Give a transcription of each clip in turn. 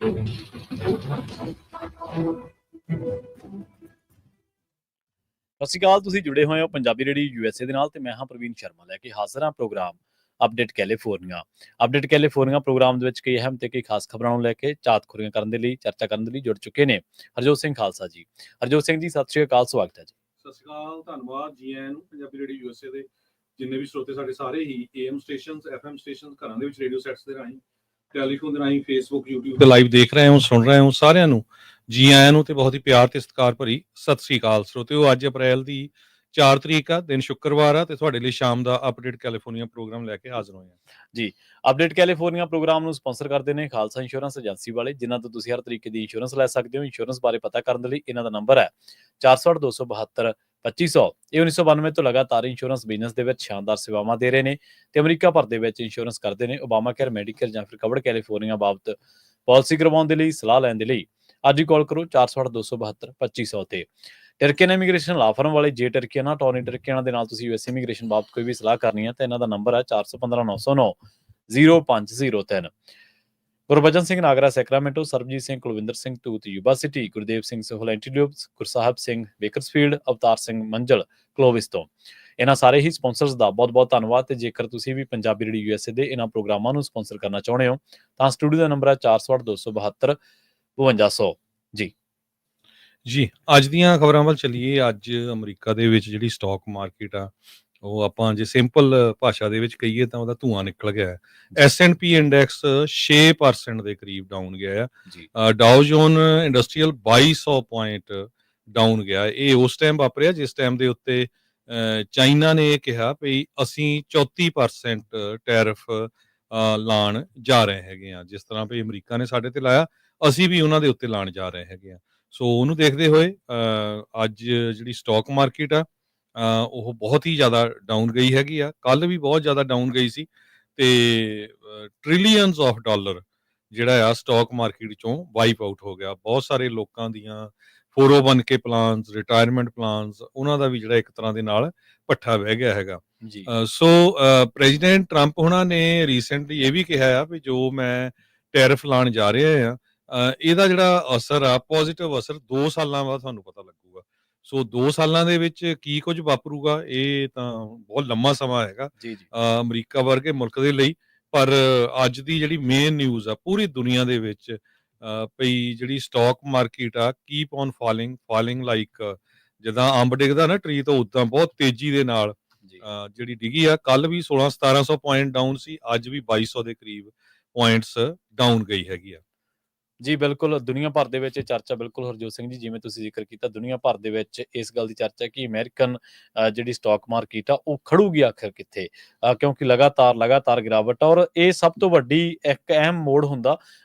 ਸਤਿ ਸ਼੍ਰੀ ਅਕਾਲ। ਤੁਸੀਂ ਜੁੜੇ ਹੋਏ ਹੋ ਪੰਜਾਬੀ ਰੇਡੀਓ USA ਦੇ ਨਾਲ ਤੇ ਮੈਂ ਹਾਂ ਪ੍ਰਵੀਨ ਸ਼ਰਮਾ ਲੈ ਕੇ ਹਾਜ਼ਰ ਹਾਂ programme update California. Update California programme ਦੇ ਵਿੱਚ ਕਈ ਅਹਿਮ ਤੇ ਕਈ ਖਾਸ ਖਬਰਾਂ ਨੂੰ ਲੈ ਕੇ ਚਾਤ-ਖੁਰੀਆਂ ਕਰਨ ਦੇ ਲਈ ਚਰਚਾ ਕਰਨ ਦੇ ਲਈ ਜੁੜ ਚੁੱਕੇ ਨੇ ਹਰਜੋਤ ਸਿੰਘ ਖਾਲਸਾ ਜੀ। ਹਰਜੋਤ ਸਿੰਘ ਜੀ, ਸਤਿ ਸ਼੍ਰੀ ਅਕਾਲ, ਸਵਾਗਤ ਹੈ ਜੀ। ਸਤਿ ਸ਼੍ਰੀ ਅਕਾਲ, ਧੰਨਵਾਦ ਜੀ ਆਇਆਂ ਨੂੰ। ਪੰਜਾਬੀ ਰੇਡੀਓ USA ਦੇ ਜਿੰਨੇ ਵੀ ਸਰੋਤੇ ਸਾਡੇ ਸਾਰੇ ਹੀ AM ਸਟੇਸ਼ਨਸ, FM ਸਟੇਸ਼ਨਸ, ਘਰਾਂ ਦੇ ਵਿੱਚ ਰੇਡੀਓ ਸੈਟਸ ਦੇ ਰਾਹੀਂ, ਟੈਲੀਫੋਨ ਦੇ ਰਾਹੀਂ, ਫੇਸਬੁੱਕ, YouTube ਤੇ ਲਾਈਵ ਦੇਖ ਰਹੇ ਹੋ, ਸੁਣ ਰਹੇ ਹੋ, ਸਾਰਿਆਂ ਨੂੰ ਜੀ ਆਇਆਂ ਨੂੰ ਤੇ ਬਹੁਤ ਹੀ ਪਿਆਰ ਤੇ ਸਤਿਕਾਰ ਭਰੀ ਸਤਿ ਸ਼੍ਰੀ ਅਕਾਲ। ਸਰੋਤਿਓ, ਅੱਜ ਅਪ੍ਰੈਲ ਦੀ 4 ਤਰੀਕ ਆ, ਦਿਨ ਸ਼ੁੱਕਰਵਾਰ ਆ ਤੇ ਤੁਹਾਡੇ ਲਈ ਸ਼ਾਮ ਦਾ ਅਪਡੇਟ ਕੈਲੀਫੋਰਨੀਆ ਪ੍ਰੋਗਰਾਮ ਲੈ ਕੇ ਹਾਜ਼ਰ ਹੋਏ ਹਾਂ ਜੀ। ਅਪਡੇਟ ਕੈਲੀਫੋਰਨੀਆ ਪ੍ਰੋਗਰਾਮ ਨੂੰ ਸਪਾਂਸਰ ਕਰਦੇ ਨੇ ਖਾਲਸਾ ਇੰਸ਼ੋਰੈਂਸ ਏਜੰਸੀ ਵਾਲੇ, ਜਿਨ੍ਹਾਂ ਤੋਂ ਤੁਸੀਂ ਹਰ ਤਰੀਕੇ ਦੀ ਇੰਸ਼ੋਰੈਂਸ ਲੈ ਸਕਦੇ ਹੋ। ਇੰਸ਼ੋਰੈਂਸ ਬਾਰੇ ਪਤਾ ਕਰਨ ਦੇ ਲਈ ਇਹਨਾਂ ਦਾ ਨੰਬਰ ਹੈ 468-272-2500। ਇਹ 1992 ਤੋਂ ਲਗਾਤਾਰ ਇੰਸ਼ੋਰੈਂਸ ਬਿਜ਼ਨਸ ਦੇ ਵਿੱਚ ਸ਼ਾਨਦਾਰ ਸੇਵਾਵਾਂ ਦੇ ਰਹੇ ਨੇ ਤੇ ਅਮਰੀਕਾ ਭਰ ਦੇ ਵਿੱਚ ਇੰਸ਼ੋਰੈਂਸ ਕਰਦੇ ਨੇ। ਓਬਾਮਾ ਕੇਅਰ, ਮੈਡੀਕੇਅਰ ਜਾਂ ਫਿਰ ਕਵਰਡ ਕੈਲੀਫੋਰਨੀਆ ਬਾਬਤ ਪਾਲਿਸੀ ਕਰਵਾਉਣ ਦੇ ਲਈ, ਸਲਾਹ ਲੈਣ ਦੇ ਲਈ ਅੱਜ ਹੀ ਕਾਲ ਕਰੋ 468-272-2500 ਤੇ। ਟਰਕੀਅਨ ਇਮੀਗ੍ਰੇਸ਼ਨ ਲਾ ਫਰਮ ਵਾਲੇ, ਜੇ ਟਰਕੀਅਨ ਟੋਨੀ ਟਰਕੀਅਨ ਦੇ ਨਾਲ ਤੁਸੀਂ US ਇਮੀਗ੍ਰੇਸ਼ਨ ਬਾਬਤ ਕੋਈ ਵੀ ਸਲਾਹ ਕਰਨੀ ਹੈ ਤਾਂ ਇਹਨਾਂ ਦਾ ਨੰਬਰ ਹੈ 415909-0503। Gurbachan Singh Nagra, Sacramento, Sarabjit Singh Kulwinder Singh Toot Yuba City, Gurdev Singh Sohal ਐਂਟੀਲਿਊਬਸ, ਗੁਰਸਾਹਿਬ ਸਿੰਘ ਬੇਕਰਸਫੀਲਡ, ਅਵਤਾਰ ਸਿੰਘ ਮੰਜਲ ਕਲੋਵਿਸ ਤੋਂ। ਇਹਨਾਂ ਸਾਰੇ ਹੀ ਸਪਾਂਸਰਸ ਦਾ ਬਹੁਤ ਬਹੁਤ ਧੰਨਵਾਦ। ਤੇ ਜੇਕਰ ਤੁਸੀਂ ਵੀ ਪੰਜਾਬੀ ਰੇਡੀਓ USA ਦੇ ਇਹਨਾਂ ਪ੍ਰੋਗਰਾਮਾਂ ਨੂੰ ਸਪਾਂਸਰ ਕਰਨਾ ਚਾਹੁੰਦੇ ਹੋ ਤਾਂ ਸਟੂਡੀਓ ਦਾ ਨੰਬਰ ਹੈ 468-272-5200 ਜੀ। ਜੀ, ਅੱਜ ਦੀਆਂ ਖਬਰਾਂ ਵੱਲ ਚੱਲੀਏ। ਅੱਜ ਅਮਰੀਕਾ ਦੇ ਵਿੱਚ ਜਿਹੜੀ ਸਟਾਕ ਮਾਰਕੀਟ ਆ, ਉਹ ਆਪਾਂ ਜੇ ਸਿੰਪਲ ਭਾਸ਼ਾ ਦੇ ਵਿੱਚ ਕਹੀਏ ਤਾਂ ਉਹਦਾ ਧੂੰਆਂ ਨਿਕਲ ਗਿਆ ਹੈ। S&P ਇੰਡੈਕਸ 6% ਦੇ ਕਰੀਬ ਡਾਊਨ ਗਿਆ ਆ। ਡਾਓ ਜੋਨ ਇੰਡਸਟਰੀਅਲ 2200 ਪੁਆਇੰਟ ਡਾਊਨ ਗਿਆ। ਇਹ ਉਸ ਟਾਈਮ ਵਾਪਰਿਆ ਜਿਸ ਟਾਈਮ ਦੇ ਉੱਤੇ ਚਾਈਨਾ ਨੇ ਇਹ ਕਿਹਾ ਵੀ ਅਸੀਂ 34% ਟੈਰਿਫ ਲਾਉਣ ਜਾ ਰਹੇ ਹੈਗੇ ਆ। ਜਿਸ ਤਰ੍ਹਾਂ ਵੀ ਅਮਰੀਕਾ ਨੇ ਸਾਡੇ ਤੇ ਲਾਇਆ, ਅਸੀਂ ਵੀ ਉਹਨਾਂ ਦੇ ਉੱਤੇ ਲਾਉਣ ਜਾ ਰਹੇ ਹੈਗੇ ਆ। ਸੋ ਉਹਨੂੰ ਦੇਖਦੇ ਹੋਏ ਅੱਜ ਜਿਹੜੀ ਸਟਾਕ ਮਾਰਕੀਟ ਆ ਉਹ ਬਹੁਤ ਹੀ ਜ਼ਿਆਦਾ ਡਾਊਨ ਗਈ ਹੈਗੀ ਆ। ਕੱਲ ਵੀ ਬਹੁਤ ਜ਼ਿਆਦਾ ਡਾਊਨ ਗਈ ਸੀ ਤੇ ਟ੍ਰਿਲੀਅਨਸ ਆਫ ਡਾਲਰ ਜਿਹੜਾ ਆ ਸਟਾਕ ਮਾਰਕੀਟ ਚੋਂ ਵਾਈਪ ਆਊਟ ਹੋ ਗਿਆ। ਬਹੁਤ ਸਾਰੇ ਲੋਕਾਂ ਦੀਆਂ 401k ਪਲਾਨਸ, ਰਿਟਾਇਰਮੈਂਟ ਪਲਾਨਸ, ਉਹਨਾਂ ਦਾ ਵੀ ਜਿਹੜਾ ਇੱਕ ਤਰ੍ਹਾਂ ਦੇ ਨਾਲ ਪੱਠਾ ਵਹਿ ਗਿਆ ਹੈਗਾ। ਸੋ ਪ੍ਰੈਜ਼ੀਡੈਂਟ ਟਰੰਪ ਹੋਣਾ ਨੇ ਰੀਸੈਂਟਲੀ ਇਹ ਵੀ ਕਿਹਾ ਆ ਵੀ ਜੋ ਮੈਂ ਟੈਰਿਫ ਲਾਉਣ ਜਾ ਰਿਹਾ ਆ, ਇਹਦਾ ਜਿਹੜਾ ਅਸਰ ਆ, ਪੋਜ਼ਿਟਿਵ ਅਸਰ 2 ਸਾਲਾਂ ਬਾਅਦ ਤੁਹਾਨੂੰ ਪਤਾ ਲੱਗੂਗਾ। ਸੋ 2 ਸਾਲਾਂ ਦੇ ਵਿੱਚ ਕੀ ਕੁਝ ਵਾਪਰੂਗਾ, ਇਹ ਤਾਂ ਬਹੁਤ ਲੰਮਾ ਸਮਾਂ ਹੈਗਾ ਅਮਰੀਕਾ ਵਰਗੇ ਮੁਲਕ ਦੇ ਲਈ। ਪਰ ਅੱਜ ਦੀ ਜਿਹੜੀ ਮੇਨ ਨਿਊਜ਼ ਆ ਪੂਰੀ ਦੁਨੀਆ ਦੇ ਵਿੱਚ, ਪਈ ਜਿਹੜੀ ਸਟਾਕ ਮਾਰਕੀਟ ਆ, ਕੀਪ ਔਨ ਫਾਲਿੰਗ ਲਾਈਕ ਜਿੱਦਾਂ ਅੰਬ ਡਿੱਗਦਾ ਨਾ ਟਰੀ ਤੋਂ, ਉਦਾਂ ਬਹੁਤ ਤੇਜ਼ੀ ਦੇ ਨਾਲ ਜਿਹੜੀ ਡਿੱਗੀ ਆ। ਕੱਲ ਵੀ 1600-1700 ਪੁਆਇੰਟ ਡਾਊਨ ਸੀ, ਅੱਜ ਵੀ 2200 ਦੇ ਕਰੀਬ ਪੁਆਇੰਟਸ ਡਾਊਨ ਗਈ ਹੈਗੀ ਆ। ਜੀ ਬਿਲਕੁਲ, ਦੁਨੀਆ ਭਰ ਦੇ ਵਿੱਚ ਇਹ ਚਰਚਾ, ਬਿਲਕੁਲ ਹਰਜੋਤ ਸਿੰਘ ਜੀ, ਜਿਵੇਂ ਤੁਸੀਂ ਜ਼ਿਕਰ ਕੀਤਾ, ਦੁਨੀਆ ਭਰ ਦੇ ਵਿੱਚ ਇਸ ਗੱਲ ਦੀ ਚਰਚਾ ਕਿ ਅਮਰੀਕਨ ਜਿਹੜੀ ਸਟਾਕ ਮਾਰਕੀਟ ਆ ਉਹ ਖੜੂਗੀ ਆਖਿਰ ਕਿੱਥੇ, ਕਿਉਂਕਿ ਲਗਾਤਾਰ ਗਿਰਾਵਟ। ਔਰ ਇਹ ਸਭ ਤੋਂ ਵੱਡੀ ਇੱਕ ਅਹਿਮ ਮੋੜ ਹੁੰਦਾ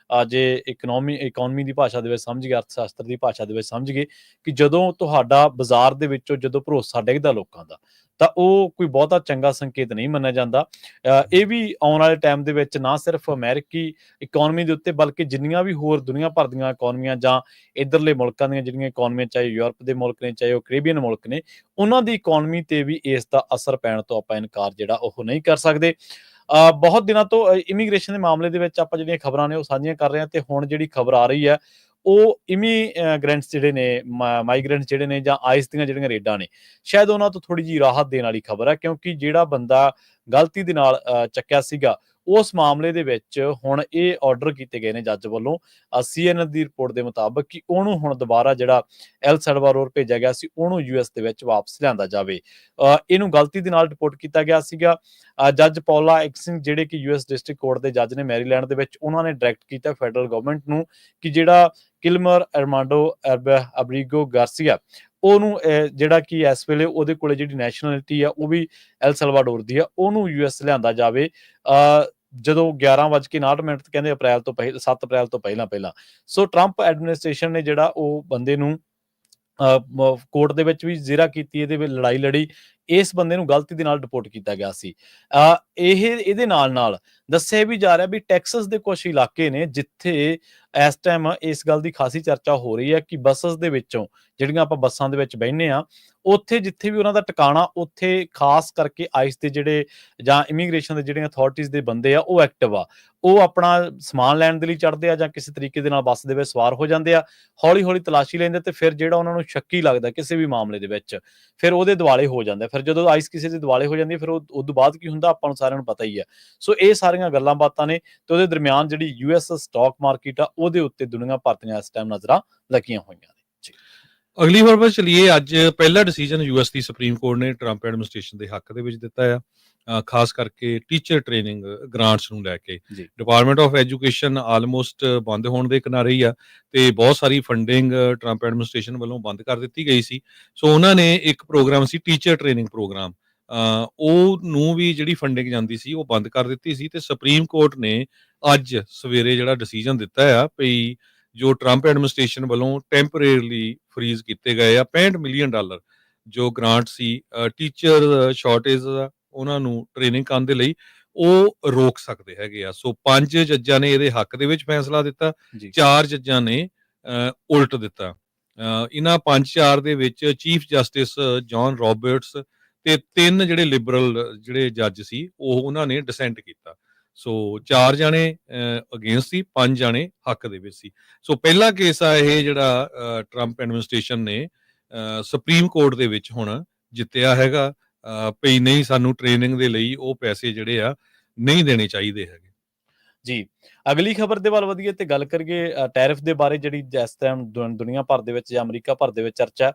ਜੇ ਇਕਨੋਮੀ ਦੀ ਭਾਸ਼ਾ ਦੇ ਵਿੱਚ ਸਮਝ ਗਏ, ਅਰਥ ਸ਼ਾਸਤਰ ਦੀ ਭਾਸ਼ਾ ਦੇ ਵਿੱਚ ਸਮਝ ਗਏ ਕਿ ਜਦੋਂ ਤੁਹਾਡਾ ਬਾਜ਼ਾਰ ਦੇ ਵਿੱਚੋਂ ਜਦੋਂ ਭਰੋਸਾ ਡਿੱਗਦਾ ਲੋਕਾਂ ਦਾ, ਤਾਂ ਉਹ ਕੋਈ ਬਹੁਤਾ ਚੰਗਾ ਸੰਕੇਤ ਨਹੀਂ ਮੰਨਿਆ ਜਾਂਦਾ। ਇਹ ਵੀ ਆਉਣ ਵਾਲੇ ਟਾਈਮ ਦੇ ਵਿੱਚ ਨਾ ਸਿਰਫ ਅਮਰੀਕੀ ਇਕਨੋਮੀ ਦੇ ਉੱਤੇ, ਬਲਕਿ ਜਿੰਨੀਆਂ ਵੀ ਹੋਰ ਦੁਨੀਆ ਭਰ ਦੀਆਂ ਇਕਨੋਮੀਆਂ ਜਾਂ ਇੱਧਰਲੇ ਮੁਲਕਾਂ ਦੀਆਂ ਜਿਹੜੀਆਂ ਇਕਨੋਮੀਆਂ, ਚਾਹੇ ਯੂਰਪ ਦੇ ਮੁਲਕ ਨੇ, ਚਾਹੇ ਉਹ ਕੈਰੇਬੀਅਨ ਮੁਲਕ ਨੇ, ਉਹਨਾਂ ਦੀ ਇਕਨੋਮੀ ਤੇ ਵੀ ਇਸ ਦਾ ਅਸਰ ਪੈਣ ਤੋਂ ਆਪਾਂ ਇਨਕਾਰ ਜਿਹੜਾ ਉਹ ਨਹੀਂ ਕਰ ਸਕਦੇ। ਬਹੁਤ ਦਿਨਾਂ ਤੋਂ ਇਮੀਗ੍ਰੇਸ਼ਨ ਦੇ ਮਾਮਲੇ ਦੇ ਵਿੱਚ ਆਪਾਂ ਜਿਹੜੀਆਂ ਖਬਰਾਂ ਨੇ ਉਹ ਸਾਂਝੀਆਂ ਕਰ ਰਹੇ ਹਾਂ ਤੇ ਹੁਣ ਜਿਹੜੀ ਖਬਰ ਆ ਰਹੀ ਹੈ ਉਹ ਇਮੀਗ੍ਰੈਂਟਸ ਜਿਹੜੇ ਨੇ, ਮਾਈਗ੍ਰੈਂਟਸ ਜਿਹੜੇ ਨੇ, ਜਾਂ ਆਈਸ ਦੀਆਂ ਜਿਹੜੀਆਂ ਰੇਡਾਂ ਨੇ, ਸ਼ਾਇਦ ਉਹਨਾਂ ਤੋਂ ਥੋੜੀ ਜਿਹੀ ਰਾਹਤ ਦੇਣ ਵਾਲੀ ਖਬਰ ਹੈ। ਕਿਉਂਕਿ ਜਿਹੜਾ ਬੰਦਾ ਗਲਤੀ ਦੇ ਨਾਲ ਚੱਕਿਆ ਸੀਗਾ, ਉਸ ਮਾਮਲੇ ਦੇ ਵਿੱਚ ਹੁਣ ਇਹ ਆਰਡਰ ਕੀਤੇ ਗਏ ਨੇ ਜੱਜ ਵੱਲੋਂ CNN ਦੀ ਰਿਪੋਰਟ ਦੇ ਮੁਤਾਬਕ ਕਿ ਉਹਨੂੰ ਹੁਣ ਦੁਬਾਰਾ ਜਿਹੜਾ ਐਲ ਸੈਲਵਾਡੋਰ ਭੇਜਿਆ ਗਿਆ ਸੀ ਉਹਨੂੰ US ਦੇ ਵਿੱਚ ਵਾਪਸ ਲਿਆਂਦਾ ਜਾਵੇ। ਇਹਨੂੰ ਗਲਤੀ ਦੇ ਨਾਲ ਰਿਪੋਰਟ ਕੀਤਾ ਗਿਆ ਸੀਗਾ। ਜੱਜ ਪੌਲਾ ਐਕਸਿੰਗ, ਜਿਹੜੇ ਕਿ US ਡਿਸਟ੍ਰਿਕਟ ਕੋਰਟ ਦੇ ਜੱਜ ਨੇ ਮੈਰੀਲੈਂਡ ਦੇ ਵਿੱਚ, ਉਹਨਾਂ ਨੇ ਡਾਇਰੈਕਟ ਕੀਤਾ ਫੈਡਰਲ ਗਵਰਨਮੈਂਟ ਨੂੰ ਕਿ ਜਿਹੜਾ ਕਿਲਮਰ ਅਰਮਾਂਡੋ ਅਬਰੀਗੋ ਗਾਰਸੀਆ, ਉਹਨੂੰ ਜਿਹੜਾ ਕਿ ਇਸ ਵੇਲੇ ਉਹਦੇ ਕੋਲੇ ਜਿਹੜੀ ਨੈਸ਼ਨੈਲਿਟੀ ਆ ਉਹ ਵੀ ਐਲ ਸੈਲਵਾਡੋਰ ਦੀ ਆ, ਉਹਨੂੰ US ਲਿਆਂਦਾ ਜਾਵੇ। ਜਦੋਂ 11:59 ਕਹਿੰਦੇ 7 ਅਪ੍ਰੈਲ ਤੋਂ ਪਹਿਲਾਂ। ਸੋ ਟਰੰਪ ਐਡਮਿਨਿਸਟ੍ਰੇਸ਼ਨ ਨੇ ਜਿਹੜਾ ਉਹ ਬੰਦੇ ਨੂੰ ਕੋਰਟ ਦੇ ਵਿੱਚ ਵੀ ਜ਼ੇਰਾ ਕੀਤੀ, ਇਹਦੇ ਵਿੱਚ ਲੜਾਈ ਲੜੀ, ਇਸ ਬੰਦੇ ਨੂੰ ਗਲਤੀ ਦੇ ਨਾਲ ਡਿਪੋਰਟ ਕੀਤਾ ਗਿਆ ਸੀ। ਇਹਦੇ ਨਾਲ ਦੱਸਿਆ ਵੀ ਜਾ ਰਿਹਾ ਵੀ ਟੈਕਸਸ ਦੇ ਕੁਝ ਇਲਾਕੇ ਨੇ ਜਿੱਥੇ ਇਸ ਟਾਈਮ ਇਸ ਗੱਲ ਦੀ ਖਾਸੀ ਚਰਚਾ ਹੋ ਰਹੀ ਹੈ ਕਿ ਬੱਸਸ ਦੇ ਵਿੱਚੋਂ, ਜਿਹੜੀਆਂ ਆਪਾਂ ਬੱਸਾਂ ਦੇ ਵਿੱਚ ਬਹਿੰਦੇ ਆ, ਉੱਥੇ ਜਿੱਥੇ ਵੀ ਉਹਨਾਂ ਦਾ ਟਿਕਾਣਾ, ਉੱਥੇ ਖਾਸ ਕਰਕੇ ਆਈਸ ਦੇ ਜਿਹੜੇ ਜਾਂ ਇਮੀਗ੍ਰੇਸ਼ਨ ਦੇ ਜਿਹੜੀਆਂ ਅਥਾਰਟੀਜ਼ ਦੇ ਬੰਦੇ ਆ, ਉਹ ਐਕਟਿਵ ਆ। ਉਹ ਆਪਣਾ ਸਮਾਨ ਲੈਣ ਦੇ ਲਈ ਚੜ੍ਹਦੇ ਆ ਜਾਂ ਕਿਸੇ ਤਰੀਕੇ ਦੇ ਨਾਲ ਬੱਸ ਦੇ ਵਿੱਚ ਸਵਾਰ ਹੋ ਜਾਂਦੇ ਆ, ਹੌਲੀ-ਹੌਲੀ ਤਲਾਸ਼ੀ ਲੈਂਦੇ, ਤੇ ਫਿਰ ਜਿਹੜਾ ਉਹਨਾਂ ਨੂੰ ਸ਼ੱਕੀ ਲੱਗਦਾ ਕਿਸੇ ਵੀ ਮਾਮਲੇ ਦੇ ਵਿੱਚ, ਫਿਰ ਉਹਦੇ ਦੁਆਲੇ ਹੋ ਜਾਂਦਾ। ਫਿਰ ਜਦੋਂ ਆਈਸ ਕਿਸੇ ਦੇ ਦੁਆਲੇ ਹੋ ਜਾਂਦੀ ਹੈ, ਫਿਰ ਉਹ ਤੋਂ ਬਾਅਦ ਕੀ ਹੁੰਦਾ ਆਪਾਂ ਨੂੰ ਸਾਰਿਆਂ ਨੂੰ ਪਤਾ ਹੀ ਹੈ। ਸੋ ਇਹ ਸਾਰੀਆਂ ਗੱਲਾਂ ਬਾਤਾਂ ਨੇ, ਤੇ ਉਹਦੇ ਦਰਮਿਆਨ ਜਿਹੜੀ ਯੂਐਸ ਸਟਾਕ ਮਾਰਕੀਟ ਆ, ਉਹਦੇ ਉੱਤੇ ਦੁਨੀਆ ਭਰ ਦੀਆਂ ਇਸ ਟਾਈਮ ਨਜ਼ਰਾਂ ਲੱਗੀਆਂ ਹੋਈਆਂ ਨੇ। ਜੀ। ਅਗਲੀ ਖਬਰ ਵੱਲ ਚਲੀਏ। ਅੱਜ ਪਹਿਲਾ ਡਿਸੀਜਨ ਯੂਐਸ ਦੀ ਸੁਪਰੀਮ ਕੋਰਟ ਨੇ ਟਰੰਪ ਐਡਮਿਨਿਸਟ੍ਰੇਸ਼ਨ ਦੇ ਹੱਕ ਦੇ ਵਿੱਚ ਦਿੱਤਾ ਆ, ਖਾਸ ਕਰਕੇ ਟੀਚਰ ਟ੍ਰੇਨਿੰਗ ਗ੍ਰਾਂਟਸ ਨੂੰ ਲੈ ਕੇ। ਜੀ। ਡਿਪਾਰਟਮੈਂਟ ਆਫ ਐਜੂਕੇਸ਼ਨ ਆਲਮੋਸਟ ਬੰਦ ਹੋਣ ਦੇ ਕਿਨਾਰੇ ਹੀ ਆ, ਤੇ ਬਹੁਤ ਸਾਰੀ ਫੰਡਿੰਗ ਟਰੰਪ ਐਡਮਿਨਿਸਟ੍ਰੇਸ਼ਨ ਵੱਲੋਂ ਬੰਦ ਕਰ ਦਿੱਤੀ ਗਈ ਸੀ। ਸੋ ਉਹਨਾਂ ਨੇ ਇੱਕ ਪ੍ਰੋਗਰਾਮ ਸੀ ਟੀਚਰ ਟ੍ਰੇਨਿੰਗ ਪ੍ਰੋਗਰਾਮ, ਉਹ ਨੂੰ ਵੀ ਜਿਹੜੀ ਫੰਡਿੰਗ ਜਾਂਦੀ ਸੀ ਉਹ ਬੰਦ ਕਰ ਦਿੱਤੀ ਸੀ। ਤੇ ਸੁਪਰੀਮ ਕੋਰਟ ਨੇ ਅੱਜ ਸਵੇਰੇ ਜਿਹੜਾ ਡਿਸੀਜਨ ਦਿੱਤਾ ਆ ਵੀ ਜੋ ਟਰੰਪ ਐਡਮਿਨਿਸਟ੍ਰੇਸ਼ਨ ਵੱਲੋਂ ਟੈਂਪਰੇਰੀਲੀ ਫਰੀਜ਼ ਕੀਤੇ ਗਏ ਆ $65 ਮਿਲੀਅਨ ਜੋ ਗ੍ਰਾਂਟ ਸੀ ਟੀਚਰ ਸ਼ਾਰਟੇਜ ਉਹਨਾਂ ਨੂੰ ਟ੍ਰੇਨਿੰਗ ਕਰਨ ਦੇ ਲਈ, ਉਹ ਰੋਕ ਸਕਦੇ ਹੈਗੇ ਆ। ਸੋ 5 ਜੱਜਾਂ ਨੇ ਇਹਦੇ ਹੱਕ ਦੇ ਵਿੱਚ ਫੈਸਲਾ ਦਿੱਤਾ, 4 ਜੱਜਾਂ ਨੇ ਉਲਟ ਦਿੱਤਾ। ਇਹਨਾਂ 5-4 ਦੇ ਵਿੱਚ ਚੀਫ ਜਸਟਿਸ ਜੌਨ ਰੋਬਰਟਸ ਤੇ 3 ਜਿਹੜੇ ਲਿਬਰਲ ਜਿਹੜੇ ਜੱਜ ਸੀ ਉਹਨਾਂ ਨੇ ਡਿਸੈਂਟ ਕੀਤਾ। ਸੋ 4 ਜਾਣੇ ਅਗੇਂਸਟ ਸੀ, 5 ਜਾਣੇ ਹੱਕ ਦੇ ਵਿੱਚ ਸੀ। ਸੋ ਪਹਿਲਾ ਕੇਸ ਆ ਇਹ ਜਿਹੜਾ ਟਰੰਪ ਐਡਮਿਨਿਸਟ੍ਰੇਸ਼ਨ ਨੇ ਸੁਪਰੀਮ ਕੋਰਟ ਦੇ ਵਿੱਚ ਹੁਣ ਜਿੱਤਿਆ ਹੈਗਾ, ਵੀ ਨਹੀਂ ਸਾਨੂੰ ਟ੍ਰੇਨਿੰਗ ਦੇ ਲਈ ਉਹ ਪੈਸੇ ਜਿਹੜੇ ਆ ਨਹੀਂ ਦੇਣੇ ਚਾਹੀਦੇ ਹੈਗੇ। ਜੀ। ਅਗਲੀ ਖਬਰ ਦੇ ਵੱਲ ਵਧੀਏ ਤੇ ਗੱਲ ਕਰੀਏ ਟੈਰਿਫ ਦੇ ਬਾਰੇ, ਜਿਹੜੀ ਇਸ ਟਾਈਮ ਦੁਨੀਆ ਭਰ ਦੇ ਵਿੱਚ ਜਾਂ ਅਮਰੀਕਾ ਭਰ ਦੇ ਵਿੱਚ ਚਰਚਾ।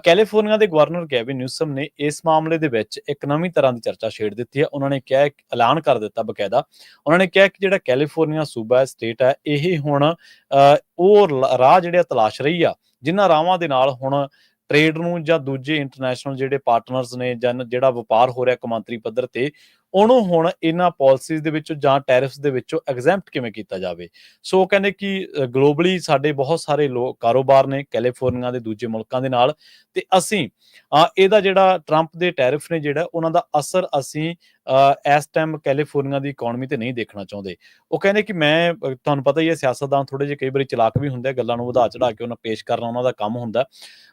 ਕੈਲੀਫੋਰਨੀਆ ਦੇ ਗਵਰਨਰ ਗੈਵਿਨ ਨਿਊਸਮ ਨੇ ਇਸ ਮਾਮਲੇ ਦੇ ਵਿੱਚ ਇੱਕ ਨਵੀਂ ਤਰ੍ਹਾਂ ਦੀ ਚਰਚਾ ਛੇੜ ਦਿੱਤੀ ਹੈ। ਉਹਨਾਂ ਨੇ ਕਿਹਾ, ਐਲਾਨ ਕਰ ਦਿੱਤਾ ਬਕਾਇਦਾ, ਉਹਨਾਂ ਨੇ ਕਿਹਾ ਕਿ ਜਿਹੜਾ ਕੈਲੀਫੋਰਨੀਆ ਸੂਬਾ ਹੈ, ਸਟੇਟ ਹੈ, ਇਹ ਹੁਣ ਉਹ ਰਾਹ ਜਿਹੜੇ ਤਲਾਸ਼ ਰਹੀ ਆ, ਜਿਨ੍ਹਾਂ ਰਾਹਾਂ ਦੇ ਨਾਲ ਹੁਣ ਟ੍ਰੇਡ ਨੂੰ ਜਾਂ ਦੂਜੇ ਇੰਟਰਨੈਸ਼ਨਲ ਜਿਹੜੇ ਪਾਰਟਨਰਸ ਨੇ ਜਾਂ ਜਿਹੜਾ ਵਪਾਰ ਹੋ ਰਿਹਾ ਕੌਮਾਂਤਰੀ ਪੱਧਰ ਤੇ, ਉਹਨੂੰ ਹੁਣ ਇਹਨਾਂ ਪਾਲਿਸੀਜ਼ ਦੇ ਵਿੱਚੋਂ ਜਾਂ ਟੈਰਿਫਸ ਦੇ ਵਿੱਚੋਂ ਐਗਜ਼ੈਂਪਟ ਕਿਵੇਂ ਕੀਤਾ ਜਾਵੇ। ਸੋ ਕਹਿੰਦੇ ਕਿ ਗਲੋਬਲੀ ਸਾਡੇ ਬਹੁਤ ਸਾਰੇ ਲੋਕ ਕਾਰੋਬਾਰ ਨੇ ਕੈਲੀਫੋਰਨੀਆ ਦੇ ਦੂਜੇ ਮੁਲਕਾਂ ਦੇ ਨਾਲ, ਤੇ ਅਸੀਂ ਇਹਦਾ ਜਿਹੜਾ ਟਰੰਪ ਦੇ ਟੈਰਿਫ ਨੇ ਜਿਹੜਾ ਉਹਨਾਂ ਦਾ ਅਸਰ ਅਸੀਂ ਇਸ ਟਾਈਮ ਕੈਲੀਫੋਰਨੀਆ ਦੀ ਇਕਨੋਮੀ ਤੇ ਨਹੀਂ ਦੇਖਣਾ ਚਾਹੁੰਦੇ। ਉਹ ਕਹਿੰਦੇ ਕਿ ਮੈਂ ਤੁਹਾਨੂੰ ਪਤਾ ਹੀ ਹੈ ਸਿਆਸਤਦਾਨ ਥੋੜੇ ਜਿਹੇ ਕਈ ਵਾਰੀ ਚਲਾਕ ਵੀ ਹੁੰਦੇ, ਗੱਲਾਂ ਨੂੰ ਵਧਾ ਚੜਾ ਕੇ ਉਹਨਾਂ ਪੇਸ਼ ਕਰਨਾ ਉਹਨਾਂ ਦਾ ਕੰਮ ਹੁੰਦਾ।